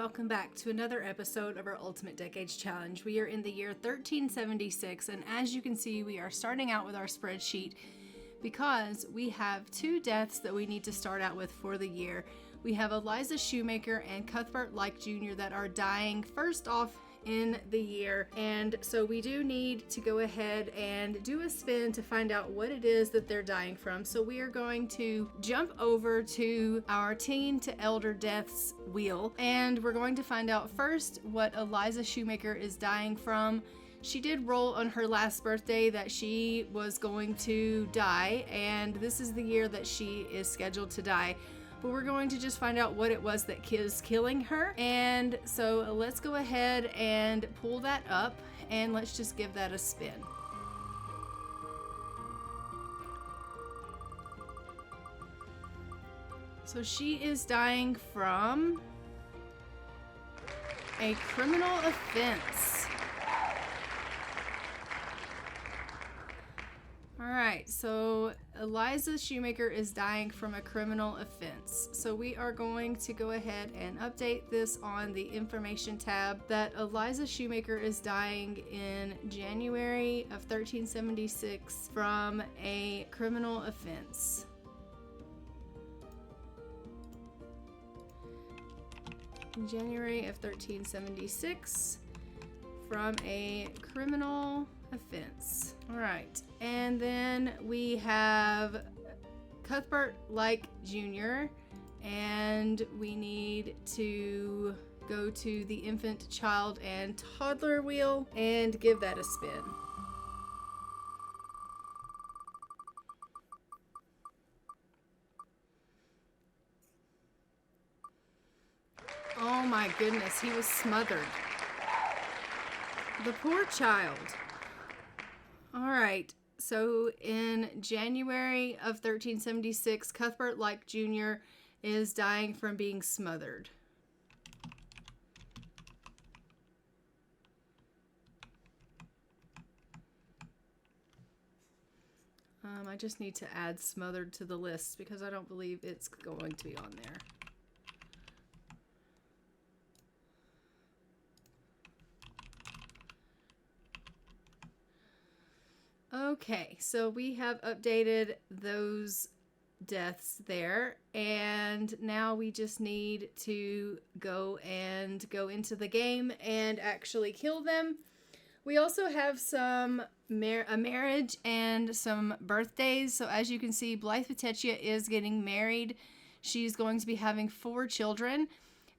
welcome back to another episode of our Ultimate Decades Challenge. We are in the year 1376, and as you can see, we are starting out with our spreadsheet because we have two deaths that we need to start out with for the year. We have Eliza Shoemaker and Cuthbert Lykke Jr. that are dying first off in the year, and so we do need to go ahead and do a spin to find out what it is that they're dying from. So we are going to jump over to our teen to elder deaths wheel, and we're going to find out first what Eliza Shoemaker is dying from. She did roll on her last birthday that she was going to die, and this is the year that she is scheduled to die. But we're going to just find out what it was that is killing her. And so let's go ahead and pull that up, and let's just give that a spin. So she is dying from a criminal offense. Alright, so Eliza Shoemaker is dying from a criminal offense. So we are going to go ahead and update this on the information tab that Eliza Shoemaker is dying in January of 1376 from a criminal offense. In January of 1376 from a criminal offense. All right, and then we have Cuthbert Lykke Jr. and we need to go to the infant, child, and toddler wheel and give that a spin. Oh my goodness, he was smothered. The poor child. All right, so in January of 1376, Cuthbert Lykke Jr. is dying from being smothered. I just need to add smothered to the list because I don't believe it's going to be on there. Okay, so we have updated those deaths there, and now we just need to go into the game and actually kill them. We also have some a marriage and some birthdays. So as you can see, Blythe is getting married. She's going to be having 4 children.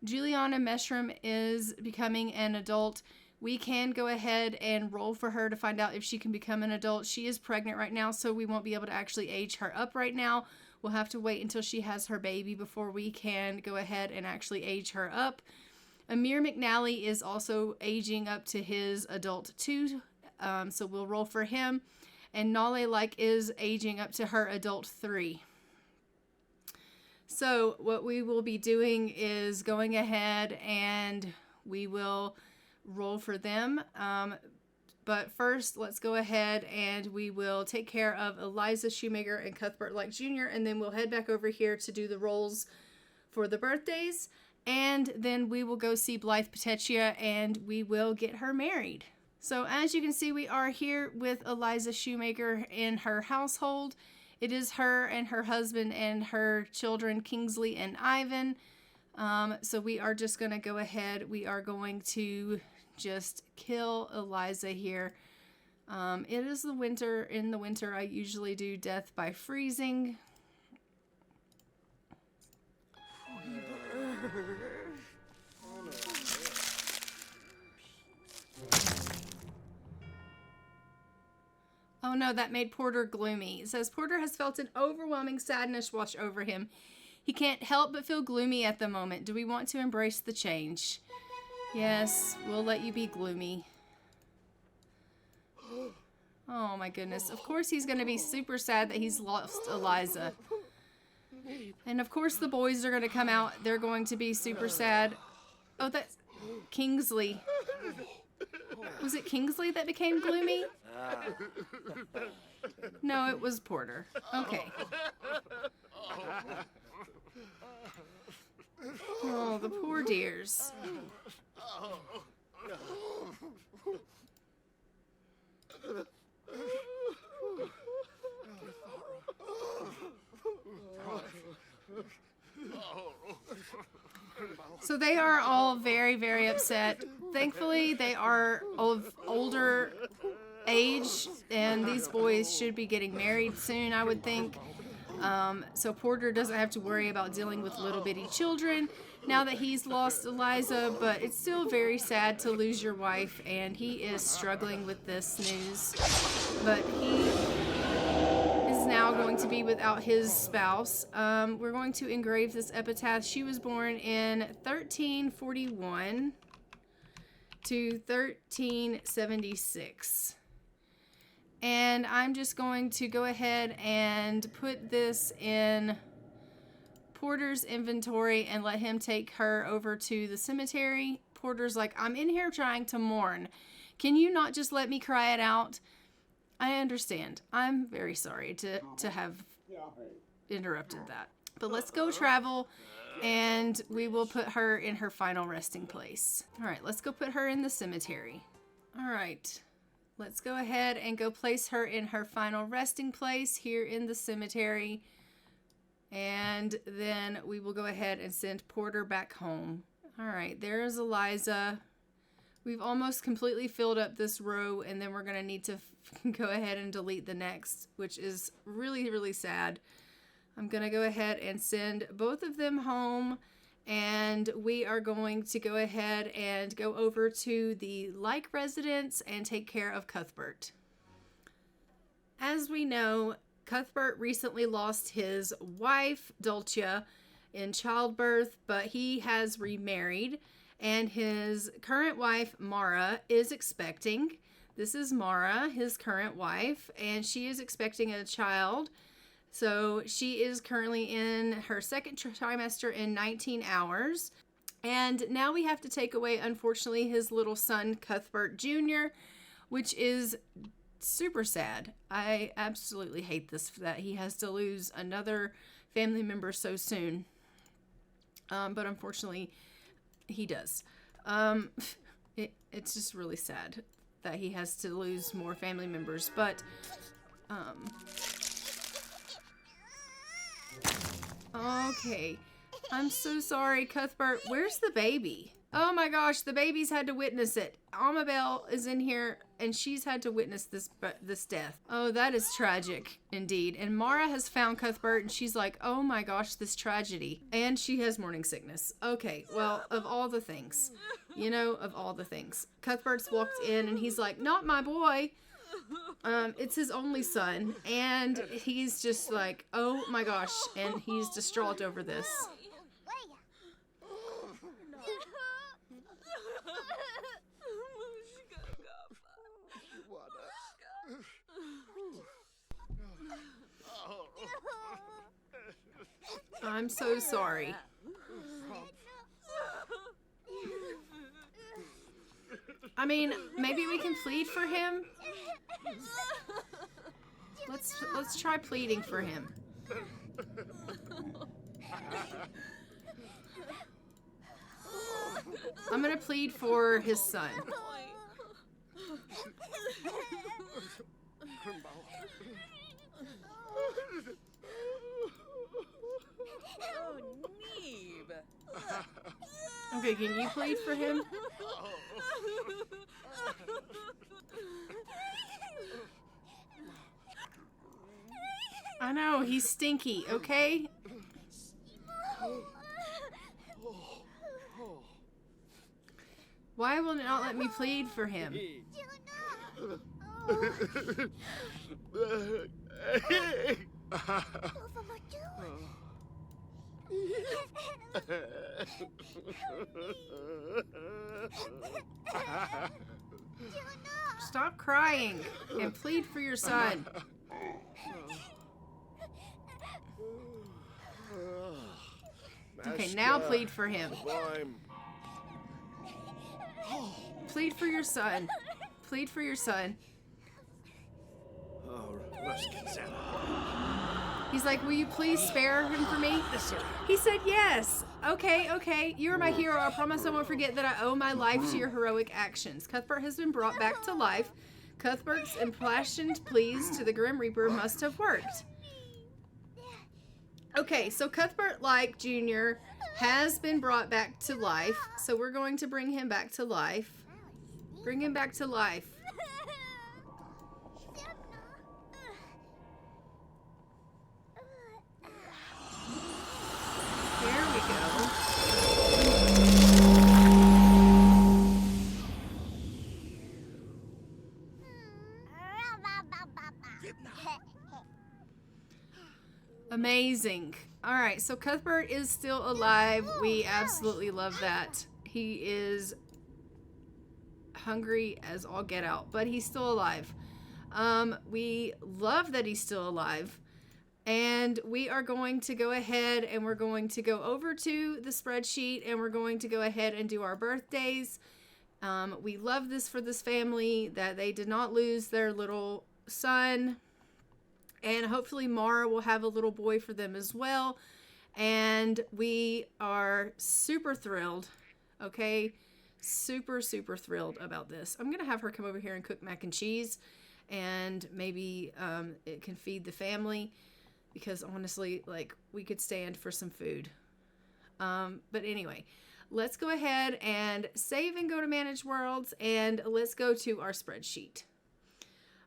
Juliana Meshram is becoming an adult. We can go ahead and roll for her to find out if she can become an adult. She is pregnant right now, so we won't be able to actually age her up right now. We'll have to wait until she has her baby before we can go ahead and actually age her up. Amir McNally is also aging up to his adult 2, so we'll roll for him. And Nale Lykke is aging up to her adult 3. So what we will be doing is going ahead and we will roll for them, but first let's go ahead and we will take care of Eliza Shoemaker and Cuthbert Lykke Jr. and then we'll head back over here to do the rolls for the birthdays, and then we will go see Blythe and we will get her married. So as you can see, we are here with Eliza Shoemaker in her household. It is her and her husband and her children Kingsley and Ivan. So we are just going to go ahead. We are going to just kill Eliza here. It is the winter. In the winter, I usually do death by freezing. Oh no, that made Porter gloomy. It says, Porter has felt an overwhelming sadness wash over him. He can't help but feel gloomy at the moment. Do we want to embrace the change? Yes, we'll let you be gloomy. Oh my goodness. Of course he's going to be super sad that he's lost Eliza. And of course the boys are going to come out. They're going to be super sad. Oh, that's Kingsley. Was it Kingsley that became gloomy? No, it was Porter. Okay. Oh, the poor dears. So they are all very, very upset. Thankfully, they are of older age, and these boys should be getting married soon, I would think. So Porter doesn't have to worry about dealing with little bitty children now that he's lost Eliza, but it's still very sad to lose your wife, and he is struggling with this news. But he is now going to be without his spouse. We're going to engrave this epitaph. She was born in 1341 to 1376. And I'm just going to go ahead and put this in Porter's inventory and let him take her over to the cemetery. Porter's like, I'm in here trying to mourn. Can you not just let me cry it out? I understand. I'm very sorry to have interrupted that. But let's go travel, and we will put her in her final resting place. All right, let's go put her in the cemetery. All right. Let's go ahead and go place her in her final resting place here in the cemetery. And then we will go ahead and send Porter back home. All right, there's Eliza. We've almost completely filled up this row, and then we're going to need to go ahead and delete the next, which is really, really sad. I'm going to go ahead and send both of them home. And we are going to go ahead and go over to the Lykke residence and take care of Cuthbert. As we know, Cuthbert recently lost his wife, Dulcia, in childbirth, but he has remarried, and his current wife, Mara, is expecting. This is Mara, his current wife, and she is expecting a child. So she is currently in her second trimester in 19 hours. And now we have to take away, unfortunately, his little son, Cuthbert Jr., which is super sad. I absolutely hate this, that he has to lose another family member so soon. But unfortunately, he does. It's just really sad that he has to lose more family members. But okay, I'm so sorry, Cuthbert. Where's the baby? Oh my gosh, the baby's had to witness it. Amabel is in here, and she's had to witness this death. Oh, that is tragic indeed. And Mara has found Cuthbert, and she's like, oh my gosh, this tragedy. And she has morning sickness. Okay, well, of all the things, of all the things. Cuthbert's walked in, and he's like, not my boy. It's his only son, and he's just like, oh my gosh, and he's distraught over this. I'm so sorry. I mean, maybe we can plead for him. Let's try pleading for him. I'm gonna plead for his son. Okay, can you plead for him? I know, he's stinky, okay? Why will it not let me plead for him? Stop crying and plead for your son. Okay, now plead for him. Plead for your son. Plead for your son. He's like, will you please spare him for me? He said yes. Okay. You are my hero. I promise I won't forget that I owe my life to your heroic actions. Cuthbert has been brought back to life. Cuthbert's impassioned pleas to the Grim Reaper must have worked. Okay, so Cuthbert Lykke Jr. has been brought back to life. So we're going to bring him back to life. Bring him back to life. There we go. Amazing. All right, so Cuthbert is still alive. We absolutely love that. He is hungry as all get out, but he's still alive. We love that he's still alive. And we are going to go ahead and we're going to go over to the spreadsheet and we're going to go ahead and do our birthdays. We love this for this family, that they did not lose their little son. And hopefully Mara will have a little boy for them as well. And we are super thrilled. Okay. Super thrilled about this. I'm going to have her come over here and cook mac and cheese. And maybe it can feed the family. Because honestly, like, we could stand for some food. But anyway, let's go ahead and save and go to Manage Worlds. And let's go to our spreadsheet.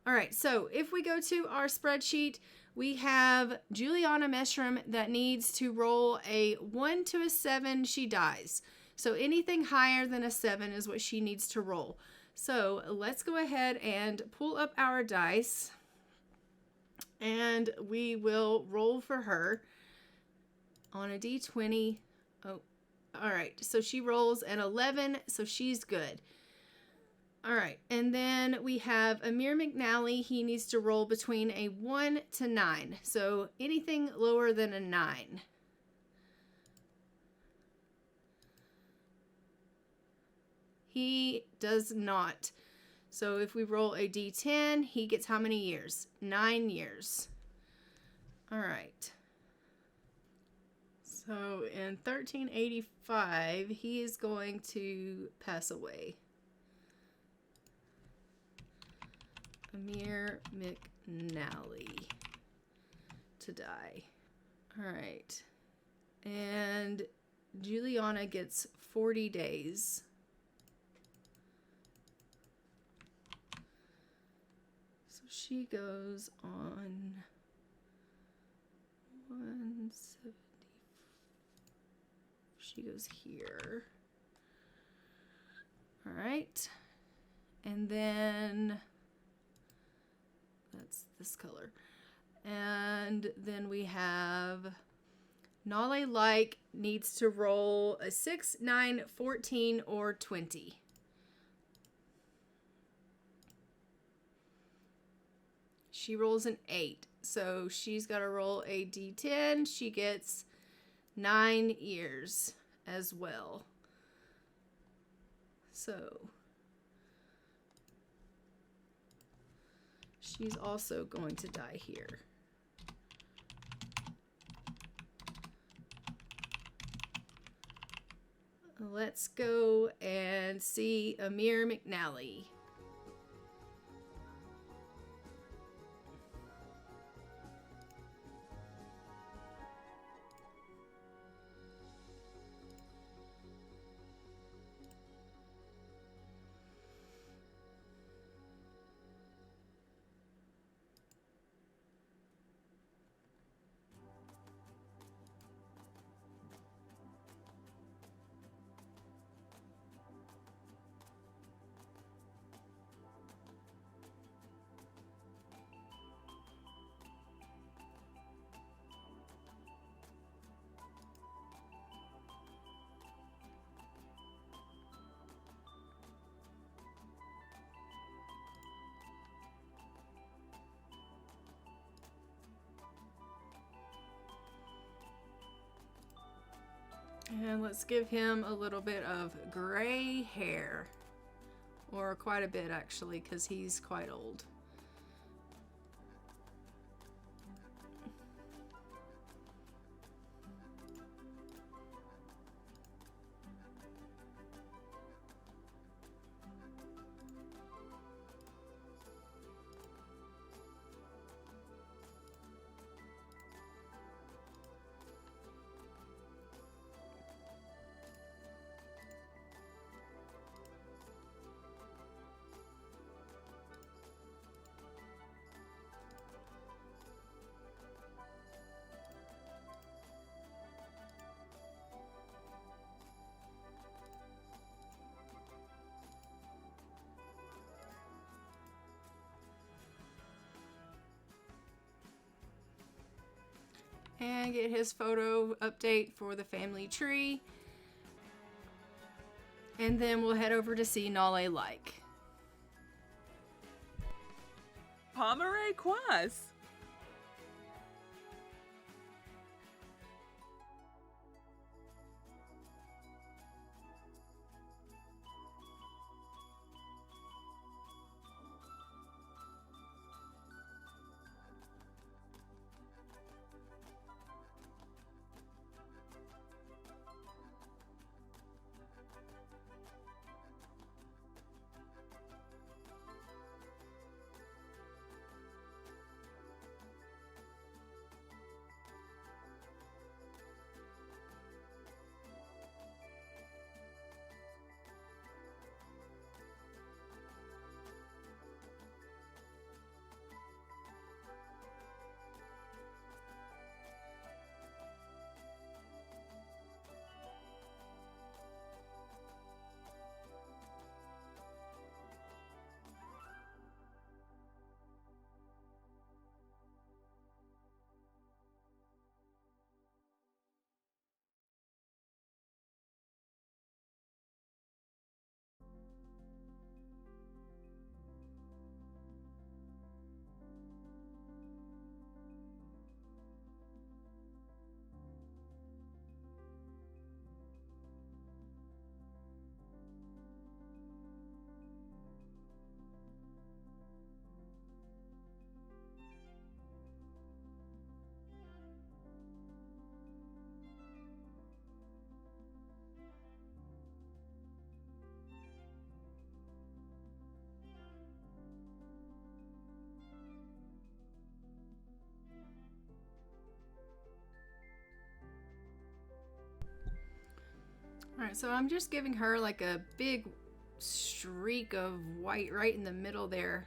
All right, so if we go to our spreadsheet, we have Juliana Meshram that needs to roll a 1 to a 7, she dies. So anything higher than a 7 is what she needs to roll. So let's go ahead and pull up our dice. And we will roll for her on a d20. Oh, all right, so she rolls an 11, so she's good. All right, and then we have Amir McNally. He needs to roll between a 1 to 9. So anything lower than a 9. He does not. So if we roll a d10, he gets how many years? 9 years. All right. So in 1385, he is going to pass away. Amir McNally to die. All right. And Juliana gets 40 days. So she goes on 170. She goes here. All right. And then that's this color. And then we have Nale Lykke needs to roll a 6, 9, 14, or 20. She rolls an 8. So she's got to roll a d10. She gets 9 years as well. So she's also going to die here. Let's go and see Amir McNally. And let's give him a little bit of gray hair. Or quite a bit, actually, because he's quite old. And get his photo update for the family tree. And then we'll head over to see Nale Lykke. Pomere Quas. Alright, so I'm just giving her like a big streak of white right in the middle there.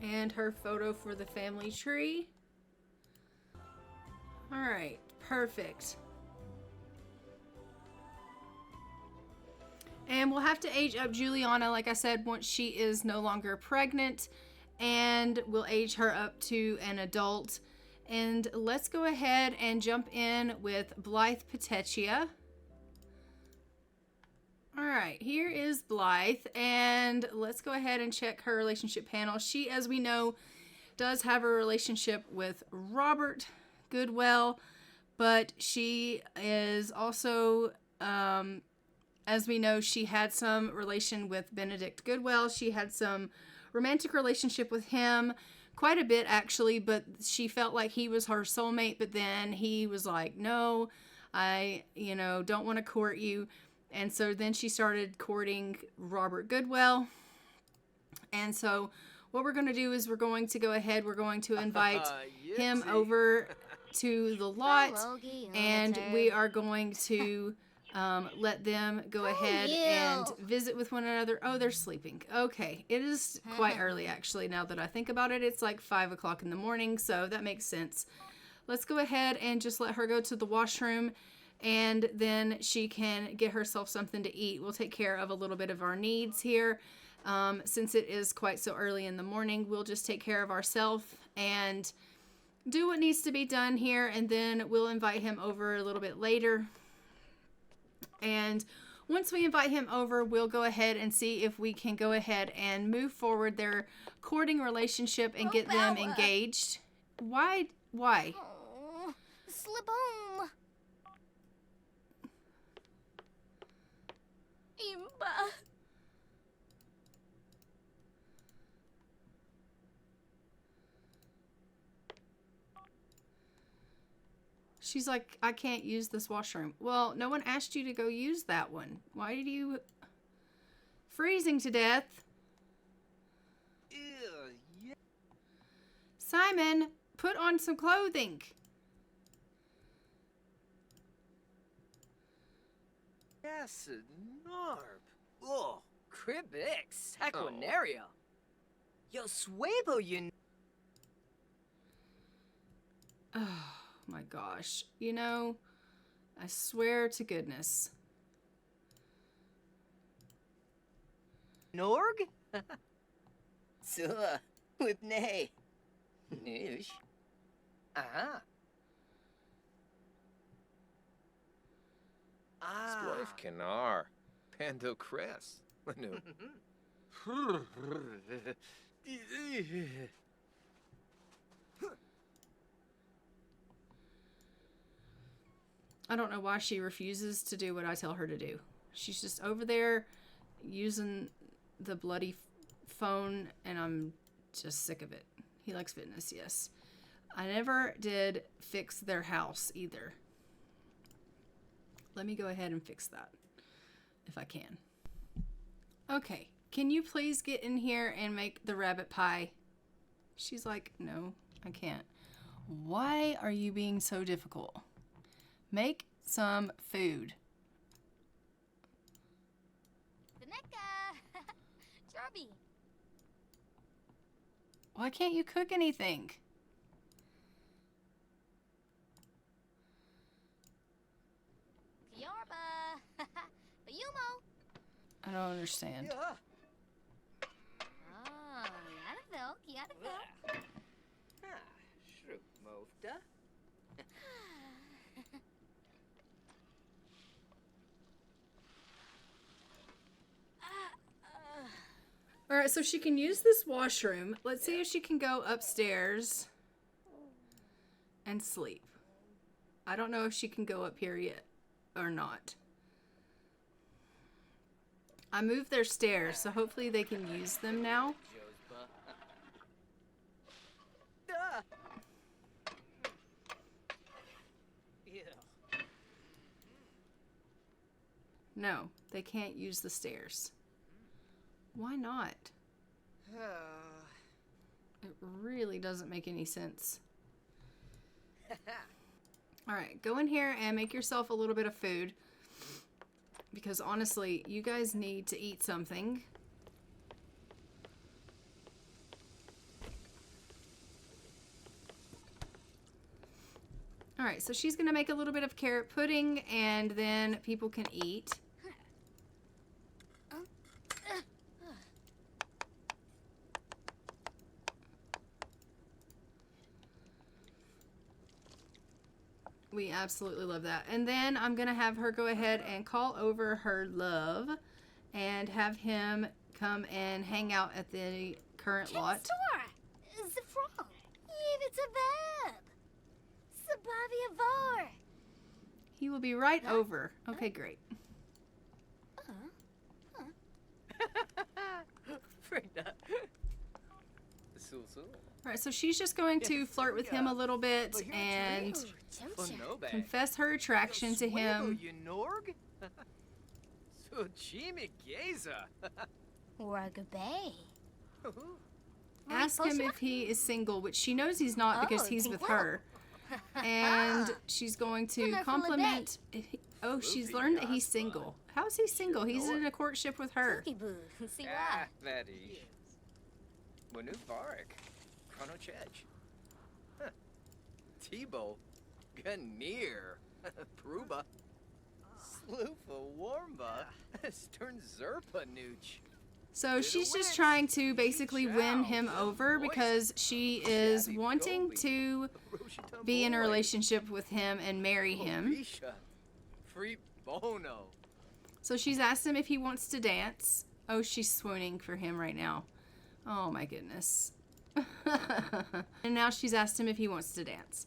And her photo for the family tree. Alright, perfect. And we'll have to age up Juliana, like I said, once she is no longer pregnant. And we'll age her up to an adult. And let's go ahead and jump in with Blythe Petechia. Alright, here is Blythe, and let's go ahead and check her relationship panel. She, as we know, does have a relationship with Robert Goodwell, but she is also, as we know, she had some relation with Benedict Goodwell. She had some romantic relationship with him, quite a bit actually, but she felt like he was her soulmate, but then he was like, no, I, don't want to court you. And so then she started courting Robert Goodwell. And so what we're going to do is we're going to go ahead. We're going to invite him over to the lot. And we are going to let them go ahead and visit with one another. Oh, they're sleeping. Okay. It is quite early, actually, now that I think about it. It's like 5 o'clock in the morning, so that makes sense. Let's go ahead and just let her go to the washroom. And then she can get herself something to eat. We'll take care of a little bit of our needs here. Since it is quite so early in the morning, we'll just take care of ourselves and do what needs to be done here. And then we'll invite him over a little bit later. And once we invite him over, we'll go ahead and see if we can go ahead and move forward their courting relationship and get them engaged. Why? Oh, slip home. Imba. She's like, I can't use this washroom. Well, no one asked you to go use that one. Why did you... Freezing to death. Ew, yeah. Simon, put on some clothing. Yes, narb. Oh, cribix, sequinaria. Yo, swabo, you. Oh my gosh. You know, I swear to goodness. Norg? Suh, with nay. Noosh. Ah. Blythe Canar. Pando Cress. Lanu. I don't know why she refuses to do what I tell her to do. She's just over there using the bloody phone, and I'm just sick of it. He likes fitness, yes. I never did fix their house either. Let me go ahead and fix that if I can. Okay, can you please get in here and make the rabbit pie? She's like, no, I can't. Why are you being so difficult? Make some food. Daneka. Jarby. Why can't you cook anything? Yarba. Bayumo. I don't understand. Yeah. Oh, Yadavil. Yadavil. Ah, shroop mofta. All right, so she can use this washroom. Let's see if she can go upstairs and sleep. I don't know if she can go up here yet or not. I moved their stairs, so hopefully they can use them now. Duh. Yeah. No, they can't use the stairs. Why not? It really doesn't make any sense. All right, go in here and make yourself a little bit of food. Because honestly, you guys need to eat something. All right, so she's gonna make a little bit of carrot pudding and then people can eat. We absolutely love that. And then I'm going to have her go ahead and call over her love and have him come and hang out at the current lot. Store. Zafron. It's a verb. Sabavia var. He will be right over. Okay, great. All right, so she's just going to flirt with him a little bit and confess her attraction to him. Ragabay. Ask him if he is single, which she knows he's not because he's with her. And she's going to compliment. Oh, she's learned that he's single. How is he single? He's in a courtship with her. Ah, that is. Wanu Varek. Chrono Chedge. Tebow. Ganir. Pruba. Sloofa Warmba. Stern Zerpa Nooch. So she's just trying to basically win him over because she is wanting to be in a relationship with him and marry him. Free Bono. So she's asked him if he wants to dance. Oh, she's swooning for him right now. Oh my goodness. And now she's asked him if he wants to dance.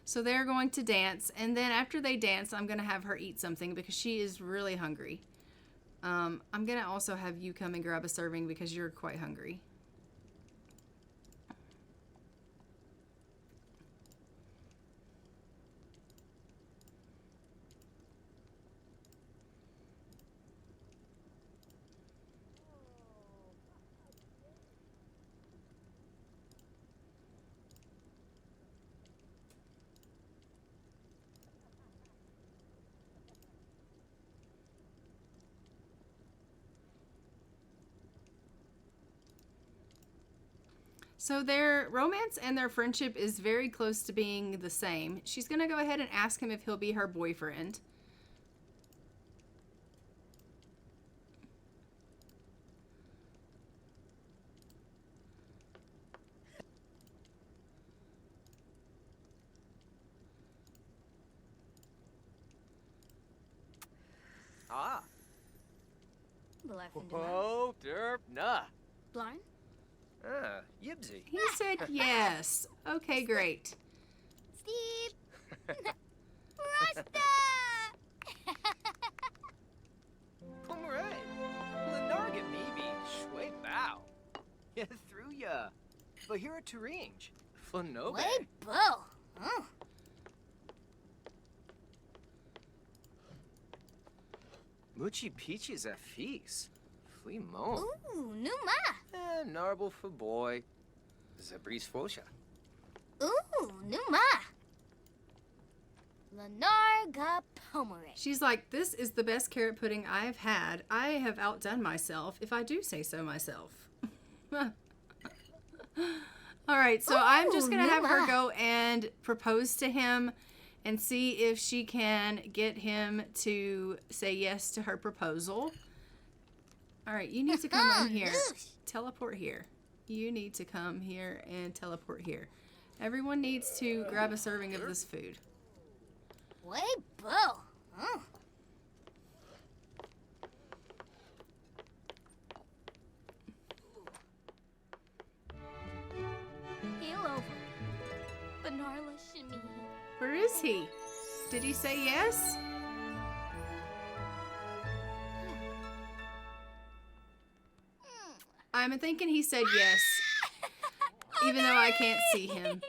So they're going to dance, and then after they dance, I'm going to have her eat something because she is really hungry. I'm going to also have you come and grab a serving because you're quite hungry. So their romance and their friendship is very close to being the same. She's going to go ahead and ask him if he'll be her boyfriend. Ah. Blythe and Whoa, derp, nah. Blarn? Ah, Yibsy. He said yes. Okay, great. Steve! Rasta! Pomeray. Lenarga maybe. Shway bow. Yeah, through ya. Bahira Turinge. Flanobe. Way bo! Oh. Muchi peaches a feast. Flea mo. Ooh, Numa! Narble for boy. Zabris fosha. Ooh, Numa! Lenarga Pomeray. She's like, this is the best carrot pudding I've had. I have outdone myself, if I do say so myself. All right, so I'm just going to have her go and propose to him and see if she can get him to say yes to her proposal. All right, you need to come in here. Teleport here. You need to come here and teleport here. Everyone needs to grab a serving of this food. Way bo! Oh. Heel over. Banarla shimmy. Where is he? Did he say yes? I'm thinking he said yes, even though I can't see him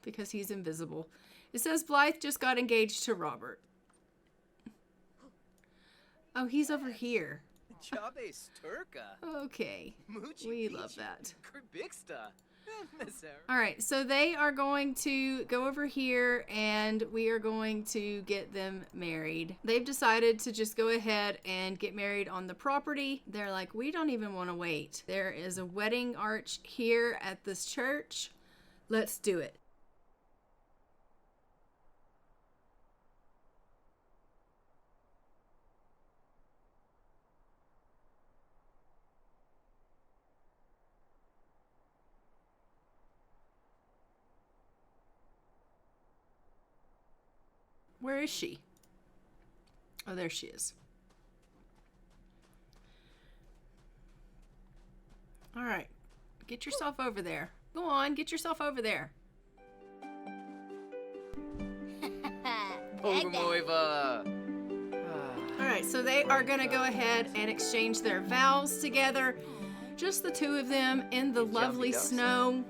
because he's invisible. It says Blythe just got engaged to Robert. Oh, he's over here. Chabes turca. Okay. Muchi We love that. Kurbixta. All right, so they are going to go over here and we are going to get them married. They've decided to just go ahead and get married on the property. They're like, we don't even want to wait. There is a wedding arch here at this church. Let's do it. Where is she? Oh, there she is. All right. Get yourself over there. Go on, get yourself over there. Pogamoiva. All right, so they are going to go ahead and exchange their vows together. Just the two of them in the lovely snow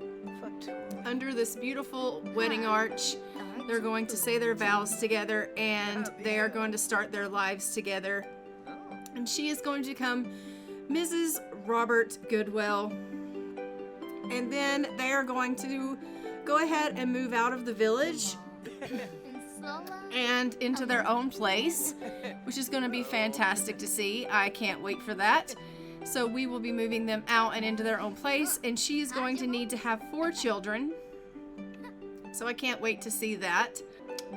under this beautiful wedding arch. They're going to say their vows together and they are going to start their lives together. And she is going to become Mrs. Robert Goodwell. And then they are going to go ahead and move out of the village and into their own place, which is going to be fantastic to see. I can't wait for that. So we will be moving them out and into their own place, and she is going to need to have 4 children. So I can't wait to see that.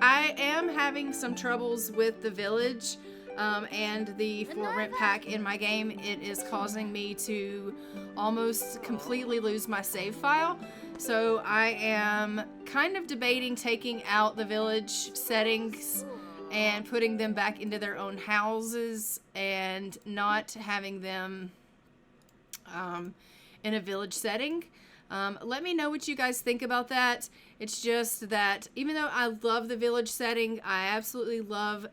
I am having some troubles with the village and the for rent pack in my game. It is causing me to almost completely lose my save file. So I am kind of debating taking out the village settings and putting them back into their own houses and not having them in a village setting. Let me know what you guys think about that. It's just that even though I love the village setting, I absolutely love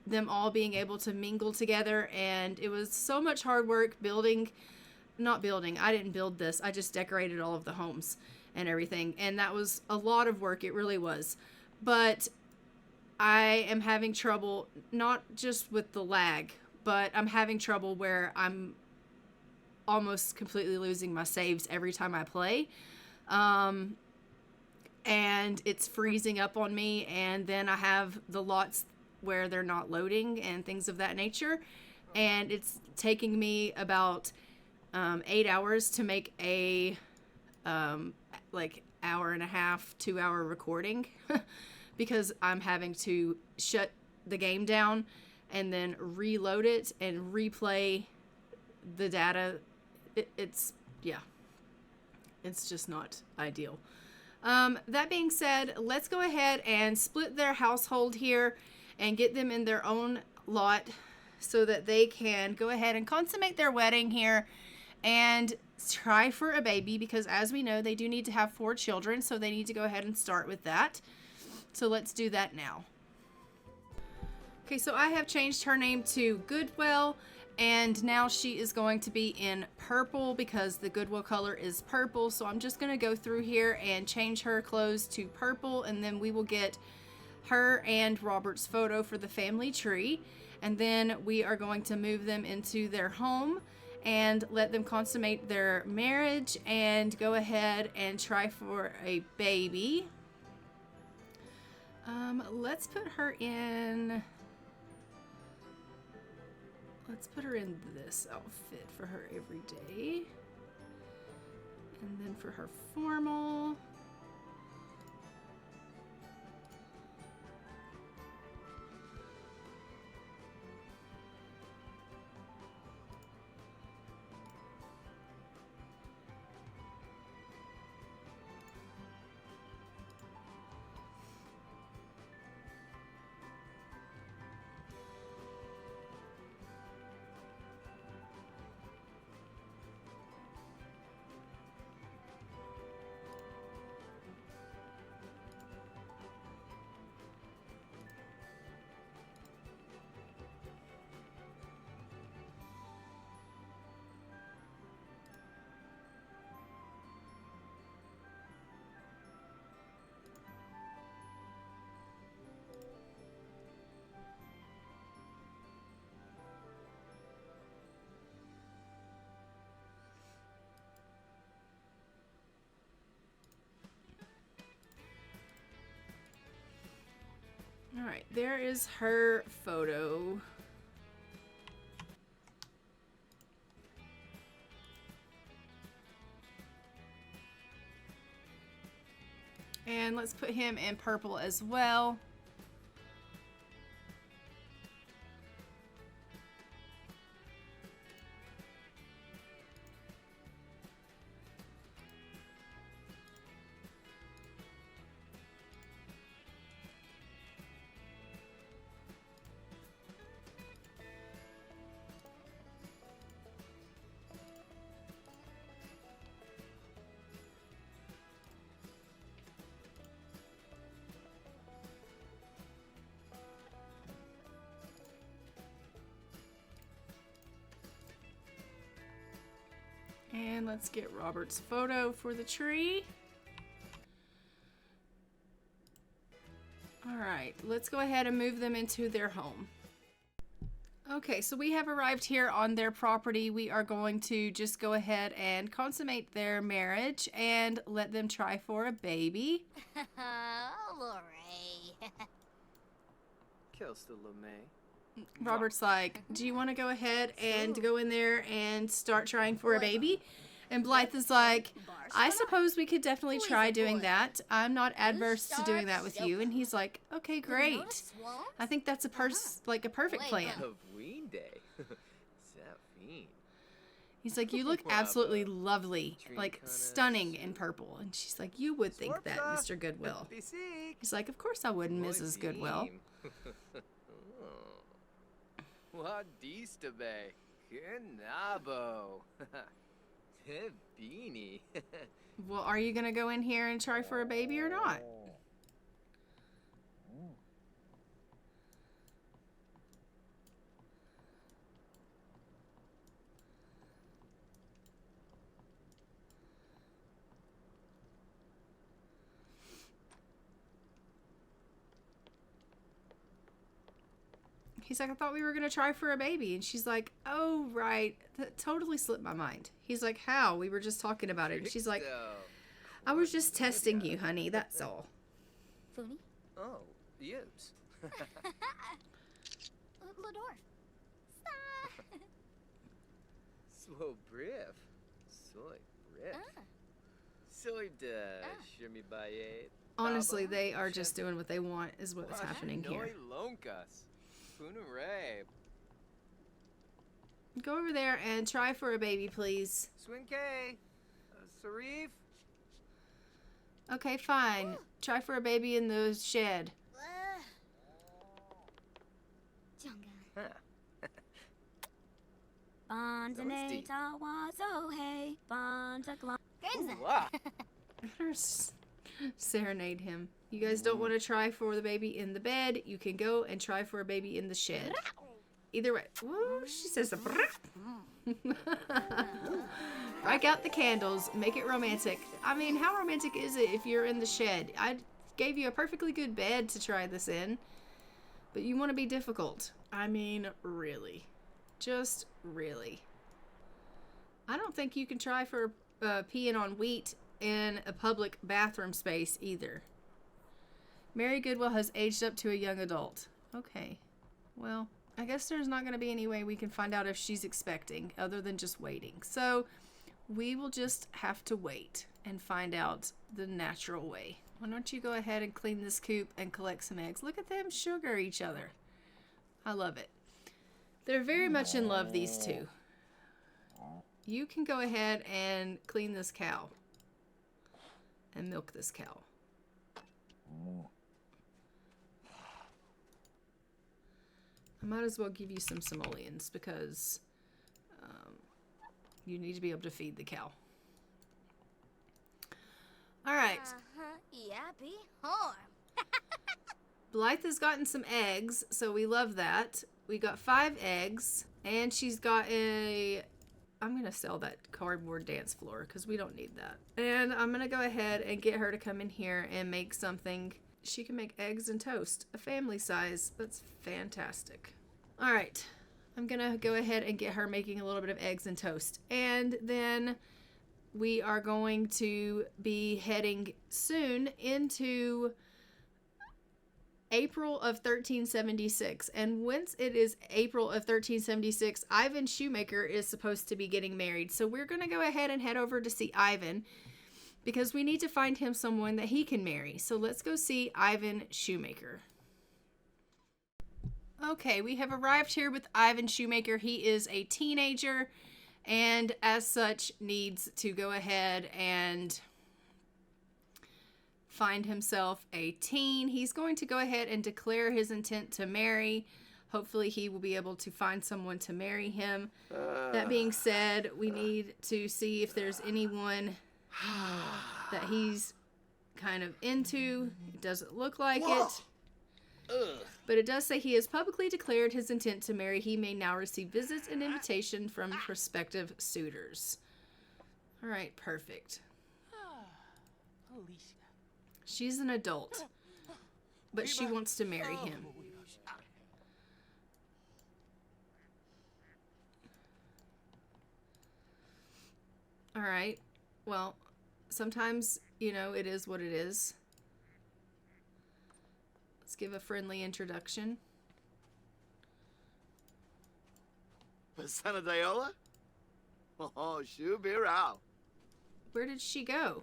them all being able to mingle together, and it was so much hard work not building. I didn't build this. I just decorated all of the homes and everything, and that was a lot of work. It really was. But I am having trouble, not just with the lag, but I'm having trouble where I'm almost completely losing my saves every time I play. And it's freezing up on me, and then I have the lots where they're not loading and things of that nature, and it's taking me about 8 hours to make a like hour and a half, 2 hour recording because I'm having to shut the game down and then reload it and replay the data. It's just not ideal. That being said, let's go ahead and split their household here and get them in their own lot so that they can go ahead and consummate their wedding here and try for a baby, because as we know, they do need to have 4 children, so they need to go ahead and start with that. So let's do that now. Okay, so I have changed her name to Goodwell, and now she is going to be in purple because the Goodwell color is purple. So I'm just going to go through here and change her clothes to purple, and then we will get her and Robert's photo for the family tree. And then we are going to move them into their home and let them consummate their marriage and go ahead and try for a baby. Let's put her in this outfit for her every day. And then for her formal, all right, there is her photo. And let's put him in purple as well. And let's get Robert's photo for the tree. All right, let's go ahead and move them into their home. Okay, so we have arrived here on their property. We are going to just go ahead and consummate their marriage and let them try for a baby. Lorray. Kills the LeMay. Robert's like, do you want to go ahead and go in there and start trying for a baby? And Blythe is like, I suppose we could definitely try doing that. I'm not adverse to doing that with you. And he's like, okay, great. I think that's a perfect plan. Halloween day. Saphine. He's like, you look absolutely lovely, like stunning in purple. And she's like, you would think that, Mr. Goodwell. He's like, of course I wouldn't, Mrs. Goodwell. What dista be? Kenabo. Beanie. Well, are you going to go in here and try for a baby or not? He's like, I thought we were going to try for a baby. And she's like, oh, right. That totally slipped my mind. He's like, how? We were just talking about it. And she's like, I was just testing you, honey. That's all. Foony? Oh, yibs. Lador. Slow brief. Soy brief. Soy de shimmy baye. Honestly, they are just doing what they want is what's happening here. Loncas. Punare. Go over there and try for a baby, please. Swinke. Sarif. Okay, fine. Try for a baby in the shed. Huh. Ooh, ah. Let her serenade him. You guys don't want to try for the baby in the bed. You can go and try for a baby in the shed. Either way. Woo, she says a break out the candles. Make it romantic. I mean, how romantic is it if you're in the shed? I gave you a perfectly good bed to try this in. But you want to be difficult. I mean, really. Just really. I don't think you can try for peeing on wheat in a public bathroom space either. Mary Goodwell has aged up to a young adult. Okay. Well, I guess there's not going to be any way we can find out if she's expecting other than just waiting. So we will just have to wait and find out the natural way. Why don't you go ahead and clean this coop and collect some eggs? Look at them sugar each other. I love it. They're very much in love, these two. You can go ahead and clean this cow and milk this cow. I might as well give you some simoleons because you need to be able to feed the cow. All right. Yappy horn. Blythe has gotten some eggs, so we love that. We got 5 eggs, and she's got a... I'm going to sell that cardboard dance floor because we don't need that. And I'm going to go ahead and get her to come in here and make something. She can make eggs and toast, a family size. That's fantastic. All right. I'm going to go ahead and get her making a little bit of eggs and toast. And then we are going to be heading soon into April of 1376. And once it is April of 1376, Ivan Shoemaker is supposed to be getting married. So we're going to go ahead and head over to see Ivan because we need to find him someone that he can marry. So let's go see Ivan Shoemaker. Okay, we have arrived here with Ivan Shoemaker. He is a teenager and as such needs to go ahead and find himself a teen. He's going to go ahead and declare his intent to marry. Hopefully he will be able to find someone to marry him. That being said, we need to see if there's anyone that he's kind of into. It doesn't look like it. But it does say he has publicly declared his intent to marry. He may now receive visits and invitation from prospective suitors. All right, perfect. She's an adult, but she wants to marry him. All right. Well, sometimes, you know, it is what it is. Let's give a friendly introduction. Persona Diola? Oh, she'll be around. Where did she go?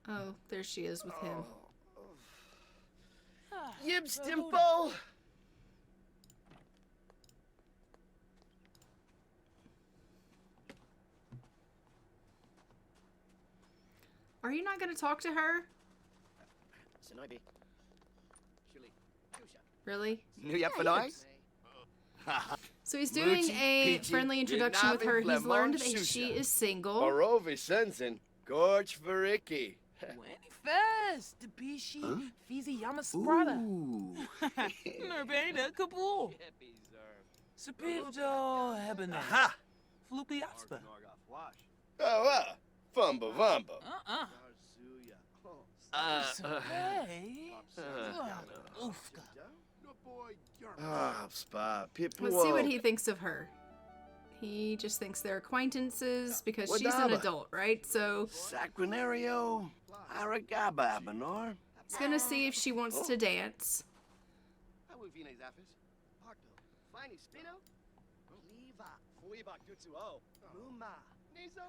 Oh, there she is with him. Yibs Dimple! Are you not going to talk to her? Really? New yap for noise? So he's doing a friendly introduction with her. He's learned that she is single. Orovi Sensen, Gorge Variki. Fast, the bishi, fizi yama sprada. Nurbeda kabul. Sapivdo hebena. Aha! Flupi aspa. Oh, Fumba Vumba. Hey. Oofka. Spa, Pipu. Let's see what he thinks of her. He just thinks they're acquaintances because she's an adult, right? So Sacranario, Aragaba, Abanor. he's gonna see if she wants to dance. Fine Spino? Liva. Fuiba Gutsuo. Muma. Nizo.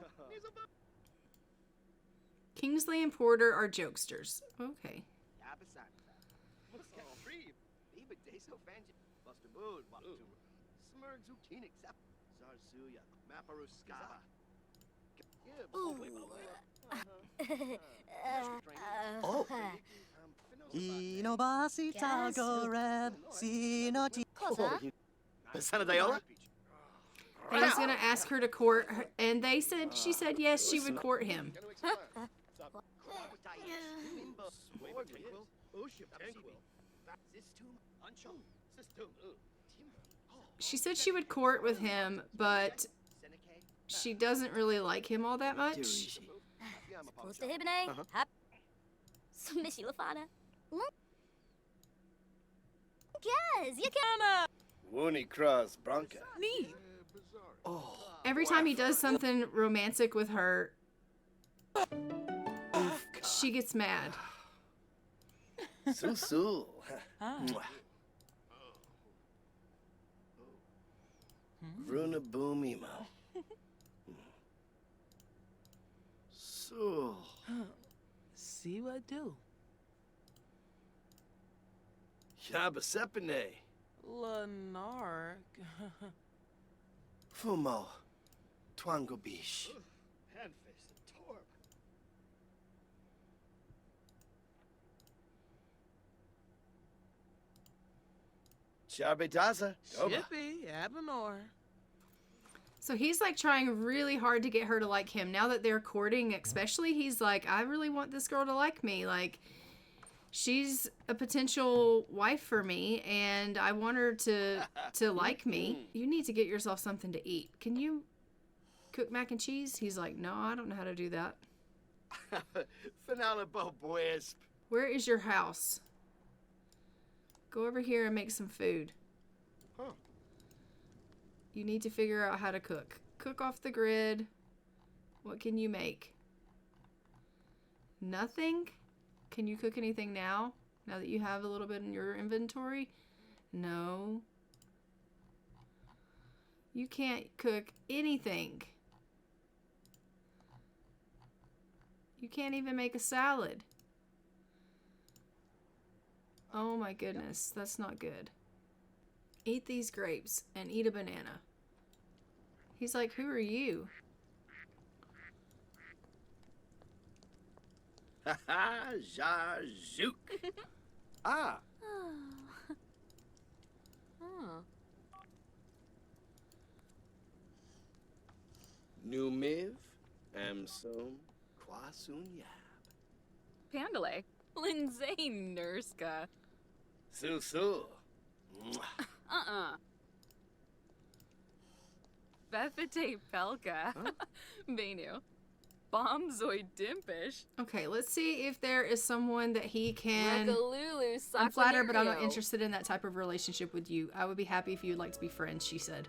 Kingsley and Porter are jokesters. Okay. Yabasan. Muska Free. Eva Deso Fanji. Buster Mood. Smurg Zucchini. Zarzuya. Maparuskava. Oh. Inobasi Tagored, Sinoti. Sanadayola? Ava's gonna ask her to court her, and she said yes, she would court him. She said she would court with him, but she doesn't really like him all that much. Woony Cross Bronca. Neat. Every time he does something romantic with her, she gets mad. Susu. Bruna Boomimo. So. See what do. Yabasepine. Lenark. Fumo. Twangobish. Handface the Torb. Charbedaza. Chippy, Abenor. So he's like trying really hard to get her to like him. Now that they're courting, especially, he's like, I really want this girl to like me. Like, she's a potential wife for me, and I want her to like me. You need to get yourself something to eat. Can you cook mac and cheese? He's like, no, I don't know how to do that. Finale Bo Wisp. Where is your house? Go over here and make some food. Huh. You need to figure out how to cook. Cook off the grid. What can you make? Nothing? Can you cook anything now? Now that you have a little bit in your inventory? No. You can't cook anything. You can't even make a salad. Oh my goodness, that's not good. Eat these grapes and eat a banana. He's like, who are you? Ha ha, Jarzook. Ah. Numiv, Amsom, Kwasun Yab. Pandalay. Lindsay Nurska. Susu. Bethate Pelka. Venu. Bombzoid Dimpish. Okay, let's see if there is someone that he can... Regalulu I'm flattered, but I'm not Saquinario. interested in that type of relationship with you. I would be happy if you'd like to be friends, she said.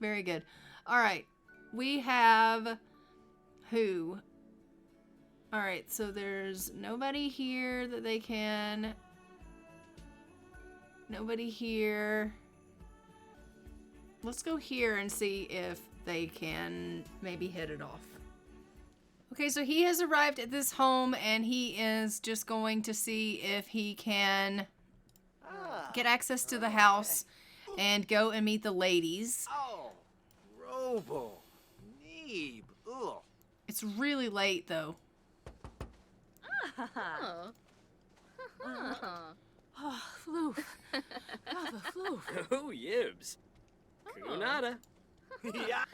Very good. All right. We have... who? All right, so there's nobody here that they can... Nobody here. Let's go here and see if they can maybe hit it off. Okay, so he has arrived at this home and he is just going to see if he can get access to the house and go and meet the ladies. Oh, Robo. Neeb. Ugh. It's really late though. Oh. Oh, floof. Lava floof. Oh, yibs. Kunada. Yeah.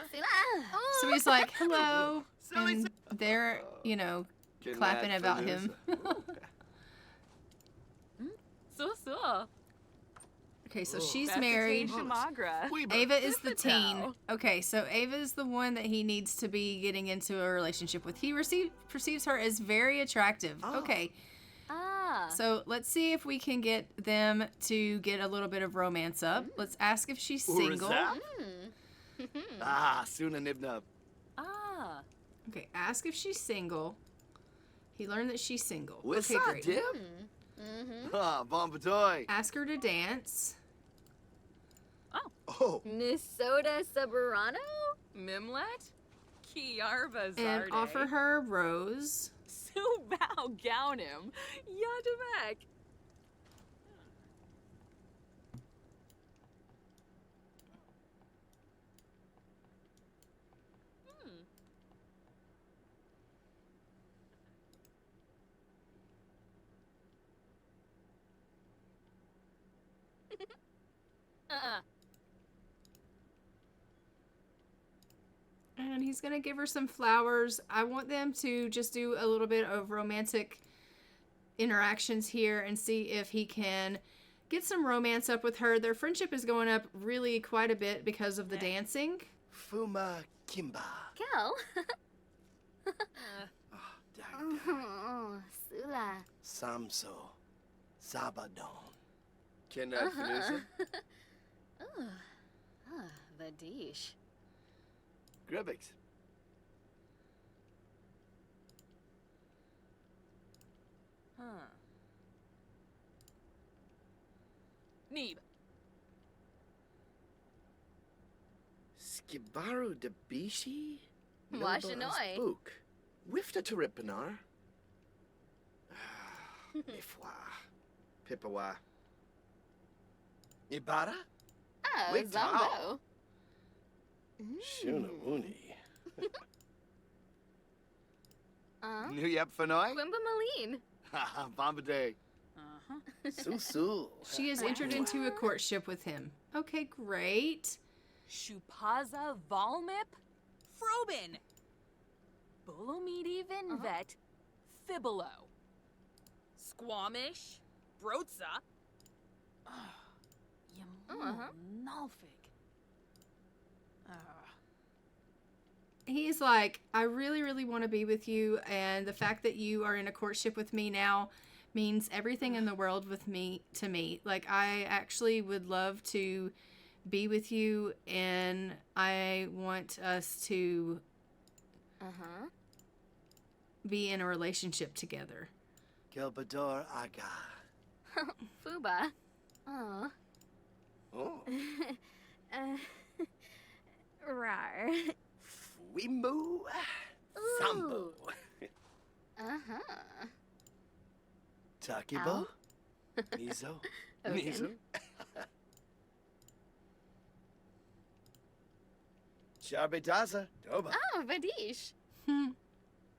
So he's like, hello. And they're, you know, clapping about him. So. Okay, so she's married. Shamagra. Ava is the teen. Okay, so Ava is the one that he needs to be getting into a relationship with. He perceives her as very attractive. Okay, so let's see if we can get them to get a little bit of romance up. Let's ask if she's single. Ah, Suna Nibnub. Okay, ask if she's single. He learned that she's single. What's Okay, up, great. Dib? Ah, Bombadoy. Ask her to dance. Oh, Nisoda Saburano? Mimlet? Kiarva Zarde. And offer her a rose. Subao Gaunim. Yadamek. And he's gonna give her some flowers. I want them to just do a little bit of romantic interactions here and see if he can get some romance up with her. Their friendship is going up really quite a bit because of the dancing. Fuma Kimba. Kel. Oh, dang. Oh, Sula. Samso. Sabadon. Kenad Fanusa. Vadish. Gribix. Neeb. Skibaru Debishi? Washanoi. Spook. Wifta Taripanar. Mifwa. Pipawa. Ibara? Oh, Wait, Zombo. Shunawuni. Uh, Yep Fanoi? Quimba Maline. Bombade. Susu. She has entered into a courtship with him. Okay, great. Shupaza Valmip. Frobin. Bolomidi Vinvet. Fibolo. Squamish. Brotza. Nalfig. He's like, I really, really want to be with you, and the fact that you are in a courtship with me now means everything in the world with me to me. Like, I actually would love to be with you, and I want us to be in a relationship together. Gilbador Aga. Fuba. oh. Oh. Rar. Wimbu. Sambo. Uh-huh. Takibo. Mizo. Mizo. Sharbedaza. Doba. Oh, Vadish.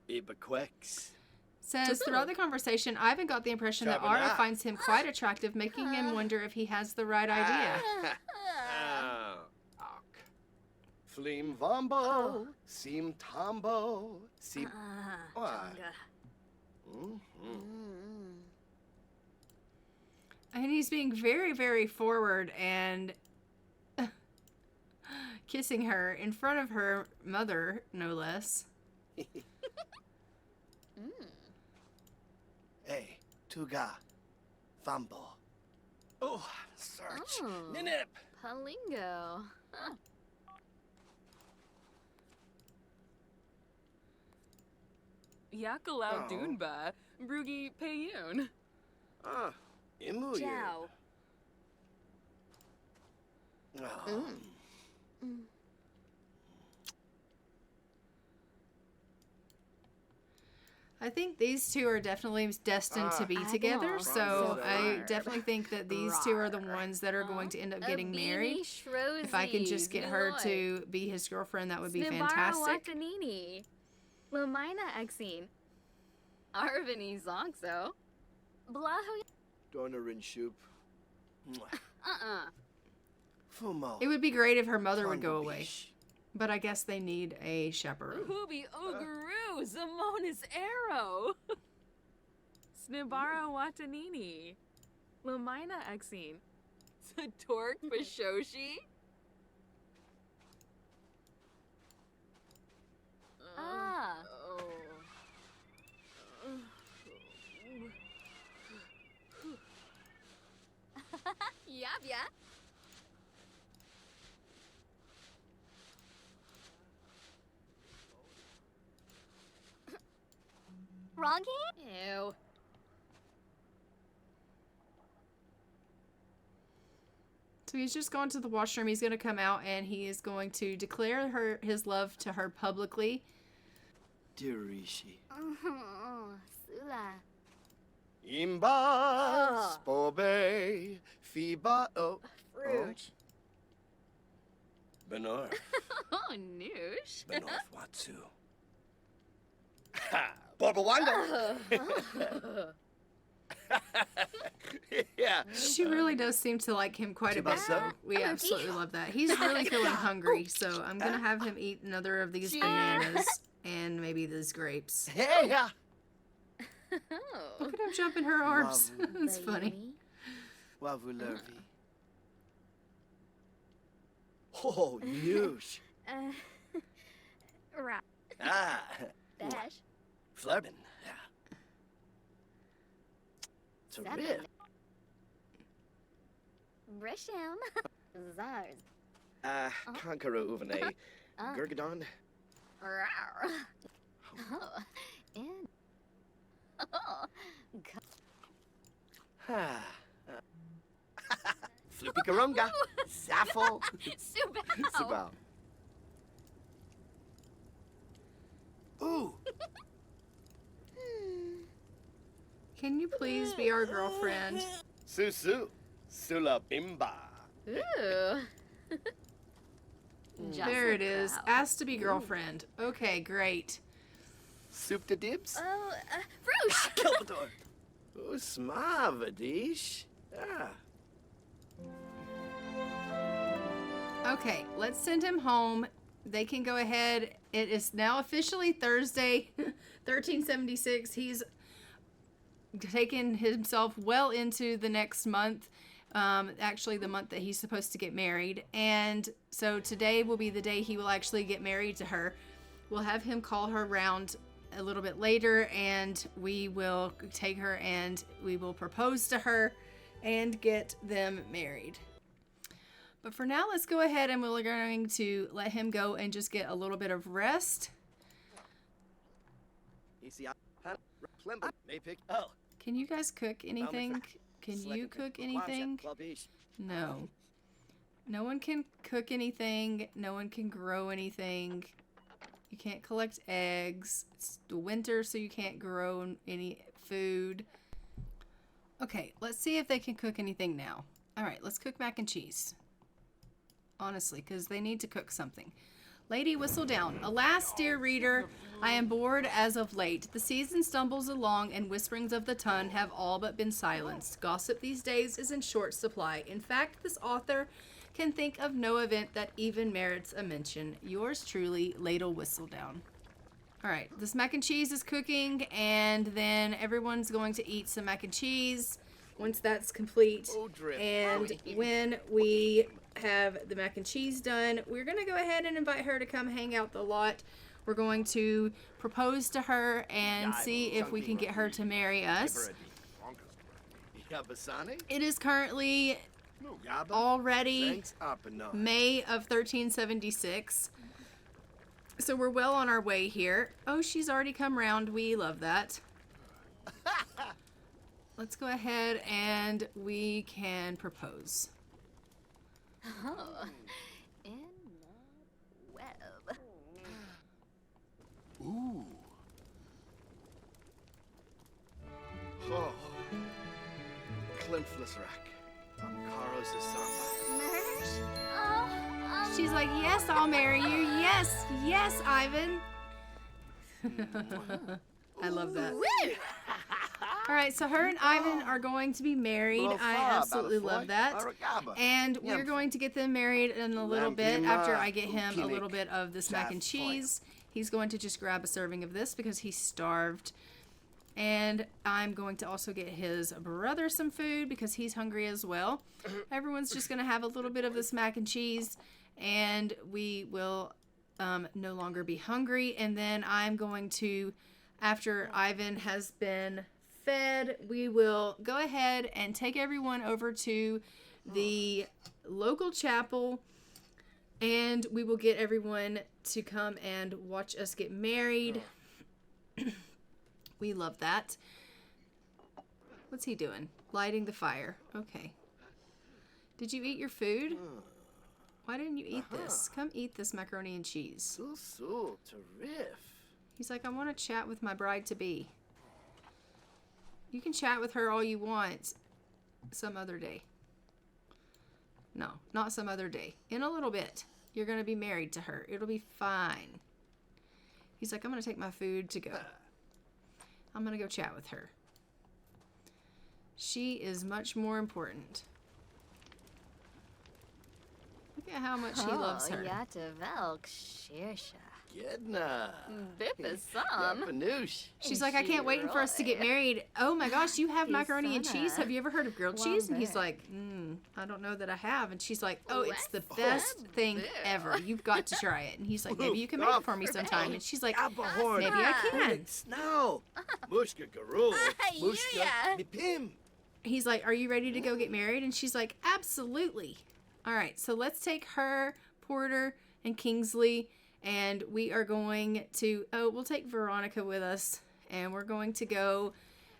Ibaquex. Says, throughout the conversation, Ivan got the impression that Ara finds him quite attractive, making him wonder if he has the right idea. Fleem Vombo. Seem Tombo. Seem. Why? And he's being very, very forward and kissing her in front of her mother, no less. Hey, Tuga. Vombo. Oh, search. Ninip. Palingo. Yakalau Dunba. Brugi Payun. Ah, Imu. Ciao. I think these two are definitely destined to be together, so I definitely think that these two are the ones that are going to end up getting married. If I can just get her to be his girlfriend, that would be fantastic. Watanini. Lamina Exine. Arvini Zonkso. Blahu. Dornarin Shoop. Fumo. It would be great if her mother would go away, but I guess they need a chaperone. Hubi Oguru. Zamonis Arrow. Snibara Watanini. Lamina Exine. Satork Bashoshi. Yabya. Wrong Ew. So he's just gone to the washroom. He's going to come out and he is going to declare his love to her publicly. Dirishi. Sula. Imba. Spobe. Fiba. Oh. Fruit. Benor. Oh, noosh. Benor Watsu. Ha! Borbawanda. Yeah. She really does seem to like him quite a bit. Chibaso? We absolutely love that. He's really feeling hungry, so I'm going to have him eat another of these bananas and maybe these grapes. Hey, yeah. Oh. Look at him jump in her arms. It's funny. Wavulervi. Oh, news. Ra. Ah. Dash. Flerbin. Yeah. It's a rib. Brisham. Zars. Conqueror Uvene. Gurgadon. Rawr. Oh. And. Oh. Ha. Flippy Karunga. Saffo. Subao. Subao. Ooh. Can you please be our girlfriend? Susu. Sula Bimba. Ooh. There it is. Asked to be girlfriend. Okay, great. Soup to dibs. Oh, Frush. Kilpador. Oh, smavadish. Ah. Okay, let's send him home. They can go ahead. It is now officially Thursday, 1376. He's taken himself well into the next month. Actually, the month that he's supposed to get married. And so today will be the day he will actually get married to her. We'll have him call her around a little bit later, and we will take her and we will propose to her and get them married. But for now, let's go ahead and we're going to let him go and just get a little bit of rest. Oh. Can you guys cook anything? Can you cook anything? No. No one can cook anything. No one can grow anything. You can't collect eggs. It's the winter, so you can't grow any food. Okay, let's see if they can cook anything now. All right, let's cook mac and cheese. Honestly, because they need to cook something. Lady, whistle down. Alas, dear reader, I am bored as of late. The season stumbles along, and whisperings of the tongue have all but been silenced. Gossip these days is in short supply. In fact, this author can think of no event that even merits a mention. Yours truly, Ladle Whistledown. All right, this mac and cheese is cooking, and then everyone's going to eat some mac and cheese once that's complete. And when we have the mac and cheese done, we're going to go ahead and invite her to come hang out the lot. We're going to propose to her and see if we can get her to marry us. It is currently already May of 1376. So we're well on our way here. Oh, she's already come round. We love that. Let's go ahead and we can propose. Oh. In the web. Ooh. Oh. Klimflisrak. Karos de Samba. Mersh? Oh, She's like, yes, I'll marry you. Yes, yes, Ivan. I love that. All right, so her and Ivan are going to be married. I absolutely love that. And we're going to get them married in a little bit after I get him a little bit of this mac and cheese. He's going to just grab a serving of this because he's starved. And I'm going to also get his brother some food because he's hungry as well. Everyone's just going to have a little bit of this mac and cheese, and we will no longer be hungry. And then I'm going to, after Ivan has been fed, we will go ahead and take everyone over to the local chapel, and we will get everyone to come and watch us get married. We love that. What's he doing? Lighting the fire. Okay. Did you eat your food? Why didn't you eat this? Come eat this macaroni and cheese. So, terrific. He's like, I want to chat with my bride-to-be. You can chat with her all you want some other day. No, not some other day. In a little bit, you're going to be married to her. It'll be fine. He's like, I'm going to take my food to go. I'm going to go chat with her. She is much more important. Look at how much he loves her. Ja, te welk sheersha. Gedna. Bippa some. Panoosh. She's like, I can't wait for us to get married. Oh my gosh, you have macaroni and cheese. Have you ever heard of grilled cheese? And he's like, I don't know that I have. And she's like, oh, it's the best thing ever. You've got to try it. And he's like, maybe you can make it for me sometime. And she's like, maybe I can. Snow. Mushka garul. Mushka Yeah. mipim. He's like, are you ready to go get married? And she's like, absolutely. All right, so let's take her, Porter, and Kingsley, and we are going to, we'll take Veronica with us, and we're going to go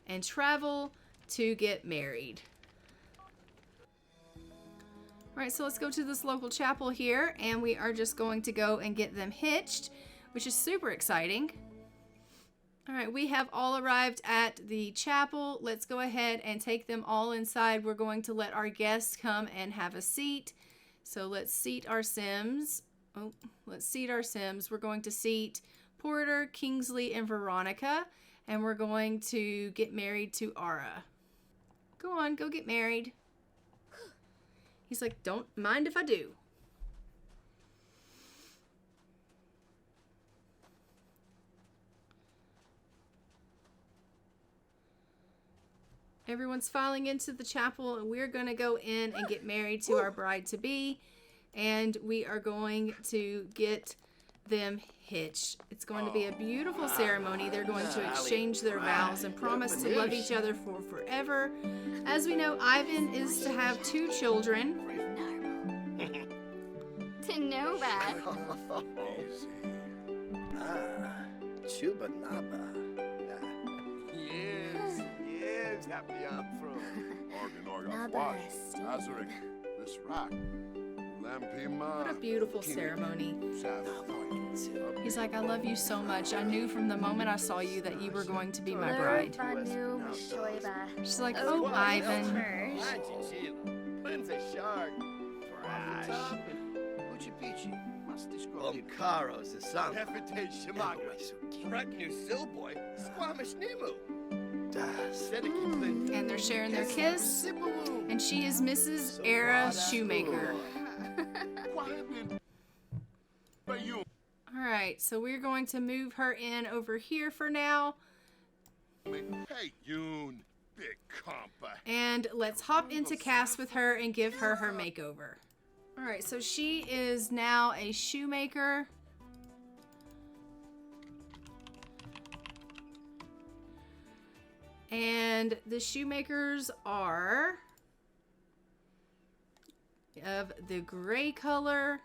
and travel to get married. All right, so let's go to this local chapel here, and we are just going to go and get them hitched, which is super exciting. All right, we have all arrived at the chapel. Let's go ahead and take them all inside. We're going to let our guests come and have a seat. So let's seat our Sims. Let's seat our Sims. We're going to seat Porter, Kingsley, and Veronica. And we're going to get married to Ara. Go on, go get married. He's like, don't mind if I do. Everyone's filing into the chapel, and we're going to go in and get married to our bride-to-be, and we are going to get them hitched. It's going to be a beautiful ceremony. They're going to exchange their vows and promise to love each other for forever. As we know, Ivan is to have 2 children. To know that. Chubanaba. Yes, happy I'm from. Azaric, this rock. What a beautiful ceremony. He's like, I love you so much. I knew from the moment I saw you that you were going to be my bride. She's like, oh, Ivan. Caros the son. And they're sharing their kiss. And she is Mrs. Era Shoemaker. All right, so we're going to move her in over here for now. Hey, Yoon, big compa. And let's hop into cast with her and give her her makeover. All right, so she is now a shoemaker. And the shoemakers are of the gray color.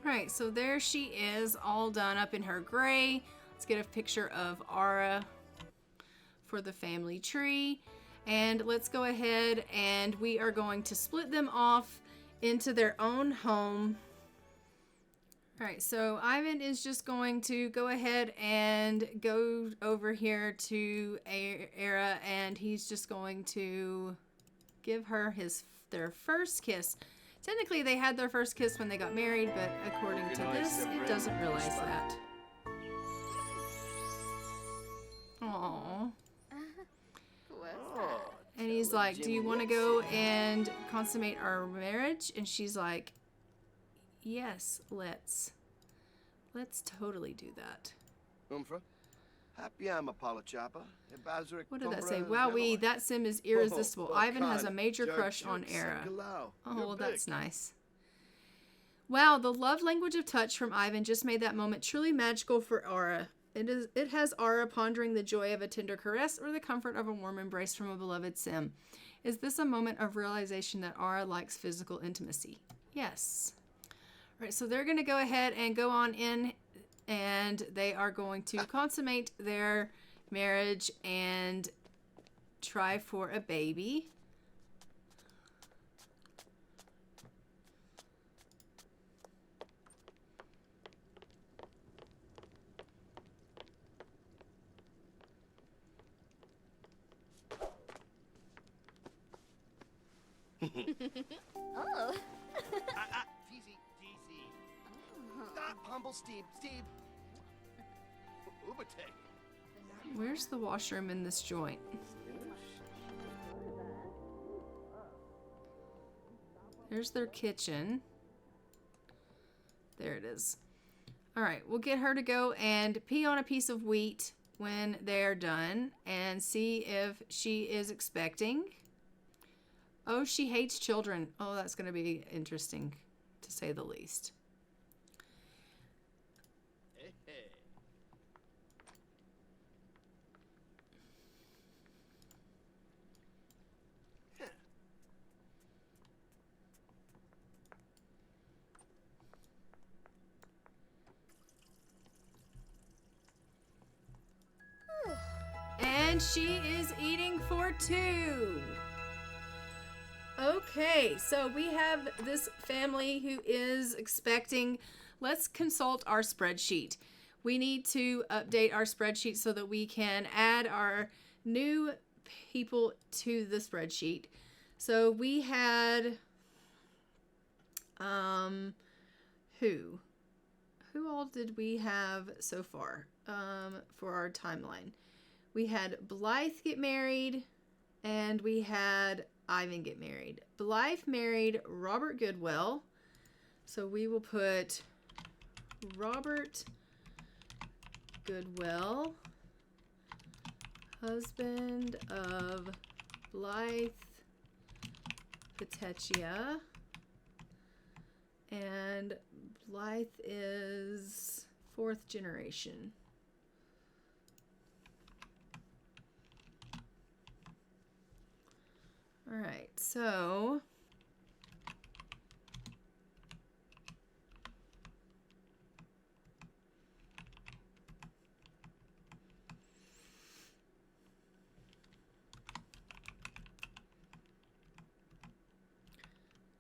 Alright, so there she is, all done up in her gray. Let's get a picture of Ara for the family tree. And let's go ahead and we are going to split them off into their own home. Alright, so Ivan is just going to go ahead and go over here to Ara, and he's just going to give her their first kiss. Technically, they had their first kiss when they got married, but according to this, it doesn't realize that. Aww. Oh, And he's like, do you want to go and consummate our marriage? And she's like, yes, let's totally do that. Umfra. Happy I'm a palachapa. What did that say? Wowee, that sim is irresistible. Ivan has a major crush on Ara. Oh, well, that's nice. Wow, the love language of touch from Ivan just made that moment truly magical for Ara. It has Ara pondering the joy of a tender caress or the comfort of a warm embrace from a beloved sim. Is this a moment of realization that Ara likes physical intimacy? Yes. All right, so they're going to go ahead and go on in, and they are going to consummate their marriage and try for a baby. Oh. Easy, easy. Stop, humble Steve. Ubate. Where's the washroom in this joint? There's their kitchen. There it is. All right, we'll get her to go and pee on a piece of wheat when they're done and see if she is expecting. Oh, she hates children. Oh, that's going to be interesting, to say the least. And she is eating for two. Okay, so we have this family who is expecting. Let's consult our spreadsheet. We need to update our spreadsheet so that we can add our new people to the spreadsheet. So we had, who all did we have so far for our timeline? We had Blythe get married, and we had Ivan get married. Blythe married Robert Goodwell, so we will put Robert Goodwell, husband of Blythe Petechia, and Blythe is 4th generation. All right, so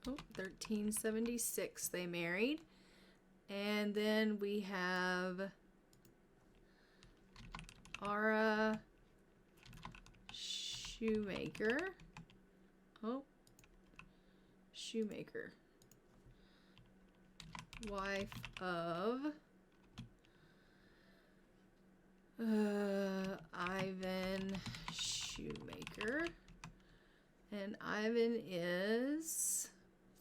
oh, 1376 they married. And then we have Ara Shoemaker. Oh, Shoemaker. Wife of Ivan Shoemaker. And Ivan is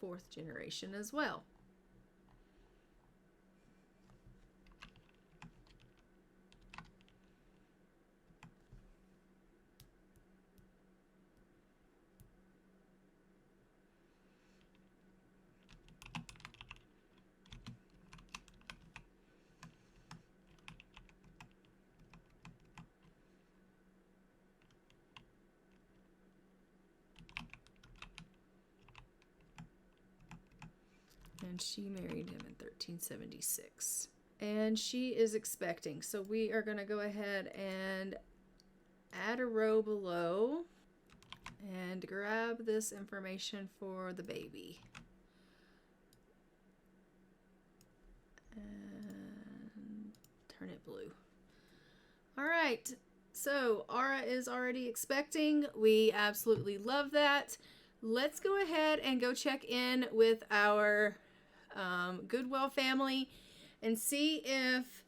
4th generation as well. And she married him in 1376. And she is expecting. So we are going to go ahead and add a row below and grab this information for the baby. And turn it blue. All right. So Ara is already expecting. We absolutely love that. Let's go ahead and go check in with our Goodwell family and see if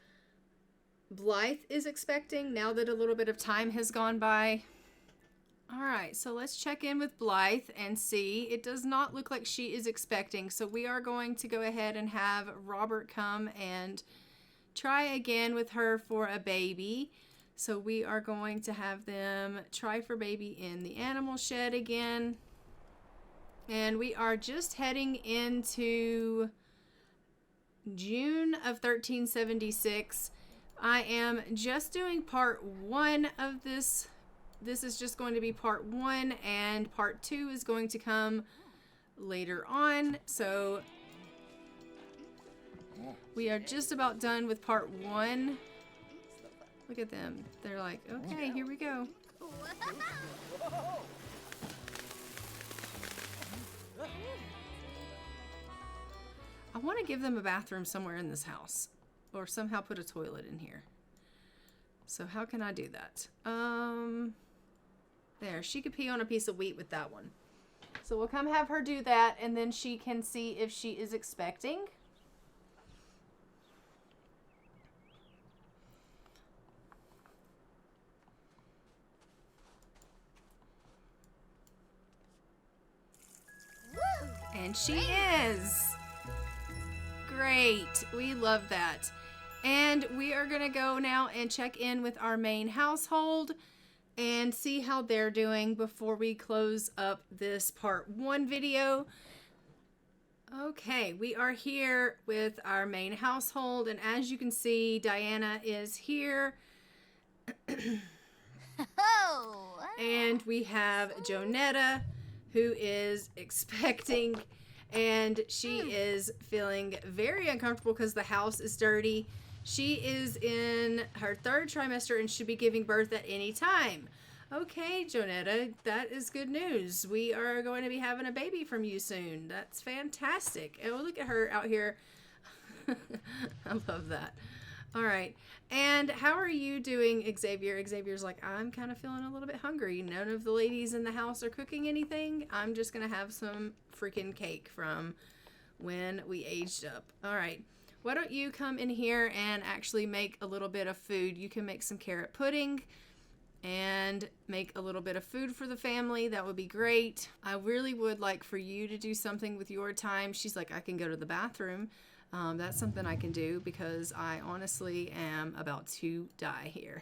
Blythe is expecting now that a little bit of time has gone by. All right, so let's check in with Blythe and see. It does not look like she is expecting, so we are going to go ahead and have Robert come and try again with her for a baby. So we are going to have them try for baby in the animal shed again. And we are just heading into June of 1376. I am just doing part 1 of this. This is just going to be part 1, and part 2 is going to come later on. So we are just about done with part 1. Look at them. They're like, okay, here we go. I want to give them a bathroom somewhere in this house, or somehow put a toilet in here. So how can I do that? There, she could pee on a piece of wheat with that one. So we'll come have her do that, and then she can see if she is expecting. And she is. Great. We love that. And we are going to go now and check in with our main household and see how they're doing before we close up this part 1 video. Okay, we are here with our main household, and as you can see, Diana is here. And we have Jonetta, who is expecting, and she is feeling very uncomfortable because the house is dirty. She is in her 3rd trimester and should be giving birth at any time. Okay, Jonetta, that is good news. We are going to be having a baby from you soon. That's fantastic. Oh, look at her out here. I love that. All right. And how are you doing, Xavier? Xavier's like, I'm kind of feeling a little bit hungry. None of the ladies in the house are cooking anything. I'm just going to have some freaking cake from when we aged up. All right. Why don't you come in here and actually make a little bit of food? You can make some carrot pudding and make a little bit of food for the family. That would be great. I really would like for you to do something with your time. She's like, I can go to the bathroom. That's something I can do because I honestly am about to die here.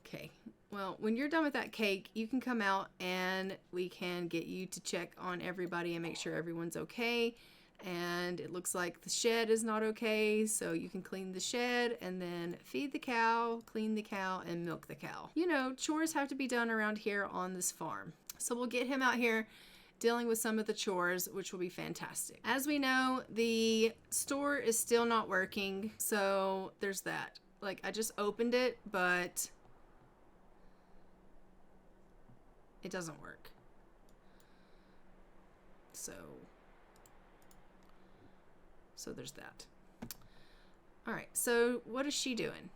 Okay. Well, when you're done with that cake, you can come out and we can get you to check on everybody and make sure everyone's okay. And it looks like the shed is not okay, so you can clean the shed and then feed the cow, clean the cow, and milk the cow. You know, chores have to be done around here on this farm. So we'll get him out here dealing with some of the chores, which will be fantastic. As we know, the store is still not working, so there's that. Like, I just opened it, but it doesn't work. So there's that. All right, so what is she doing?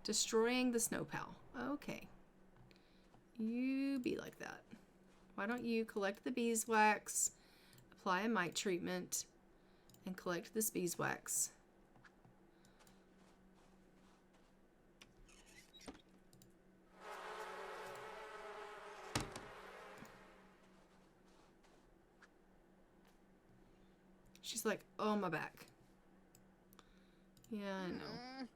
Destroying the snow pal. Okay. You be like that. Why don't you collect the beeswax, apply a mite treatment, and collect this beeswax. She's like, oh, my back. Yeah, I know.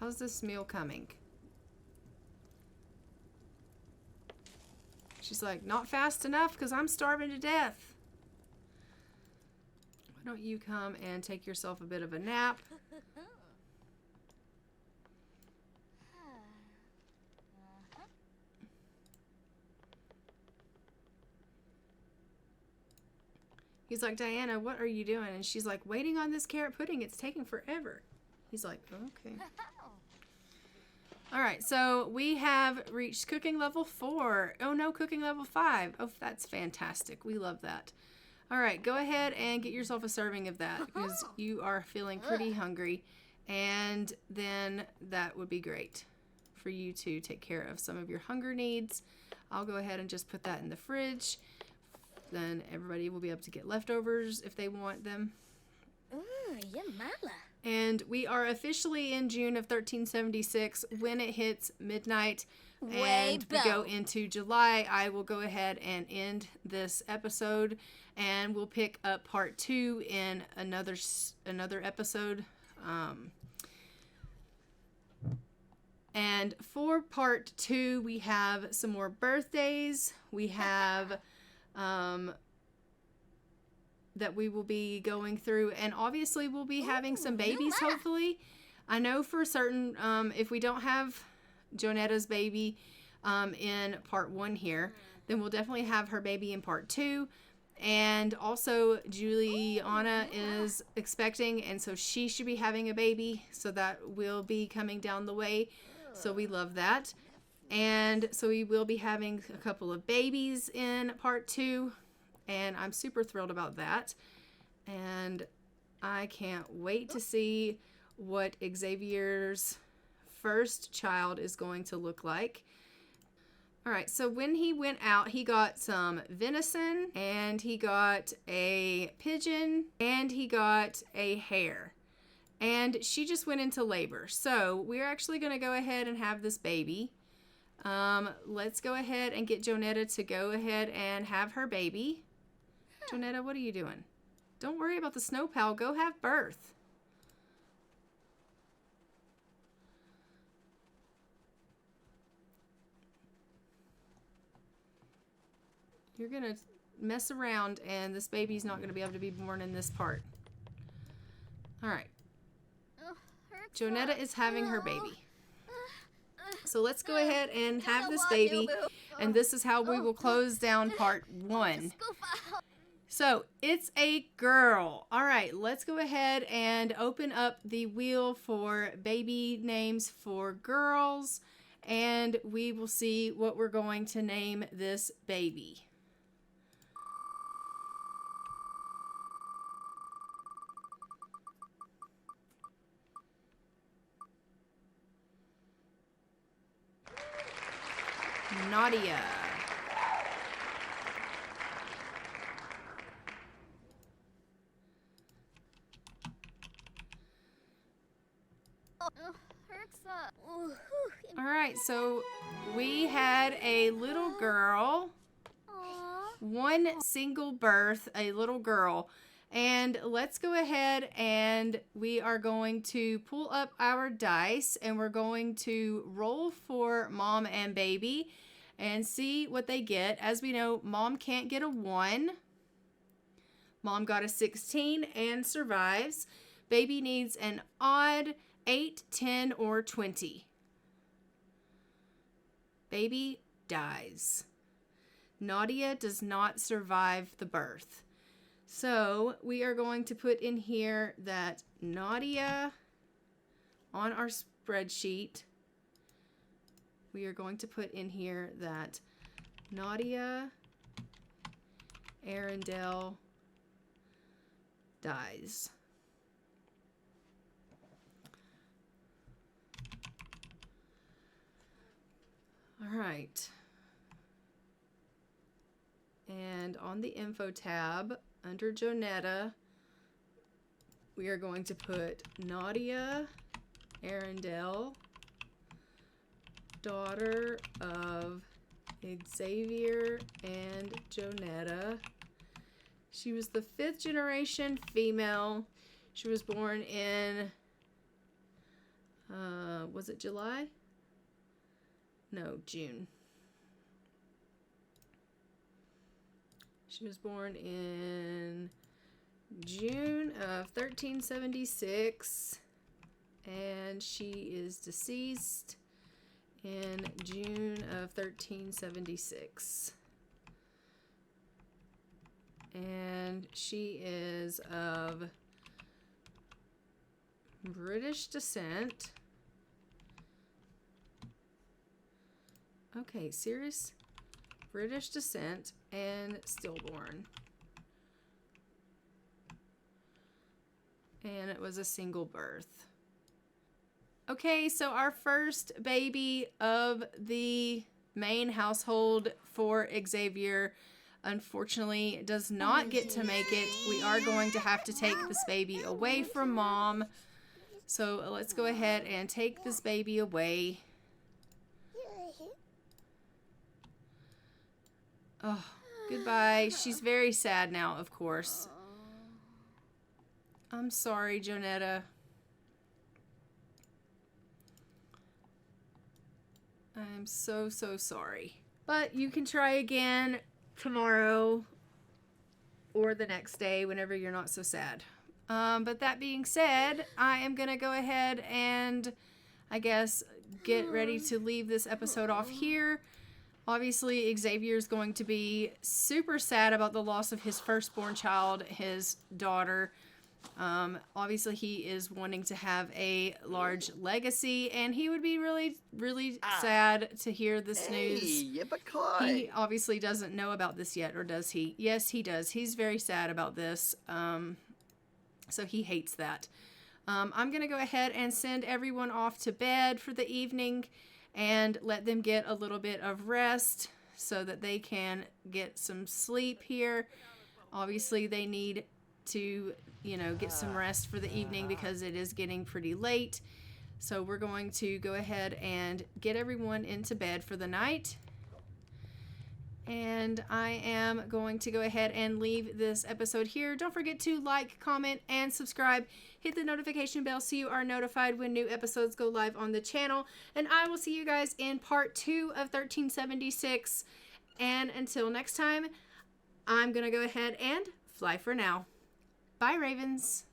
How's this meal coming? She's like, not fast enough because I'm starving to death. Why don't you come and take yourself a bit of a nap? He's like, Diana, what are you doing? And she's like, waiting on this carrot pudding. It's taking forever. He's like, okay. All right, so we have reached cooking level 4. Oh no, cooking level 5. Oh, that's fantastic. We love that. All right, go ahead and get yourself a serving of that because you are feeling pretty hungry. And then that would be great for you to take care of some of your hunger needs. I'll go ahead and just put that in the fridge. Then everybody will be able to get leftovers if they want them. Ooh, yamala. And we are officially in June of 1376 when it hits midnight. And we go into July. I will go ahead and end this episode, and we'll pick up part 2 in another episode. And for part 2, we have some more birthdays. We have that we will be going through, and obviously we'll be having some babies, hopefully. I know for certain if we don't have Jonetta's baby in part 1 here, then we'll definitely have her baby in part 2. And also Juliana is expecting, and so she should be having a baby, so that will be coming down the way. So we love that. And so we will be having a couple of babies in part 2, and I'm super thrilled about that. And I can't wait to see what Xavier's first child is going to look like. All right, so when he went out, he got some venison, and he got a pigeon, and he got a hare. And she just went into labor. So we're actually going to go ahead and have this baby. Let's go ahead and get Jonetta to go ahead and have her baby. Jonetta, what are you doing? Don't worry about the snow pal. Go have birth. You're going to mess around, and this baby's not going to be able to be born in this part. All right. Jonetta is having her baby. So let's go ahead and have this baby, and this is how we will close down part 1. So it's a girl. All right, let's go ahead and open up the wheel for baby names for girls, and we will see what we're going to name this baby. Nadia. All right, so we had a little girl, one single birth, a little girl. And let's go ahead and we are going to pull up our dice, and we're going to roll for mom and baby and see what they get. As we know, mom can't get a 1. Mom got a 16 and survives. Baby needs an odd 8, 10, or 20. Baby dies. Nadia does not survive the birth. So we are going to put in here that Nadia, on our spreadsheet, we are going to put in here that Nadia Arundel dies. All right. And on the info tab, under Jonetta, we are going to put Nadia Arundel, daughter of Xavier and Jonetta. She was the 5th generation female. She was born in, was it July? No, June. She was born in June of 1376, and she is deceased in June of 1376. And she is of British descent. Okay, serious British descent and stillborn. And it was a single birth. Okay, so our first baby of the main household for Xavier unfortunately does not get to make it. We are going to have to take this baby away from Mom. So let's go ahead and take this baby away. Oh, goodbye. She's very sad now, of course. I'm sorry, Jonetta. I'm so sorry. But you can try again tomorrow or the next day whenever you're not so sad. But that being said, I am going to go ahead and, I guess, get ready to leave this episode off here. Obviously, Xavier's going to be super sad about the loss of his firstborn child, his daughter. Obviously, he is wanting to have a large legacy, and he would be really sad to hear this news. Yippee-ki-yay. He obviously doesn't know about this yet, or does he? Yes, he does. He's very sad about this. So he hates that. I'm going to go ahead and send everyone off to bed for the evening and let them get a little bit of rest so that they can get some sleep here. Obviously, they need to, get some rest for the evening because it is getting pretty late. So we're going to go ahead and get everyone into bed for the night. And I am going to go ahead and leave this episode here. Don't forget to like, comment, and subscribe. Hit the notification bell so you are notified when new episodes go live on the channel. And I will see you guys in part 2 of 1376. And until next time, I'm going to go ahead and fly for now. Bye, Ravens.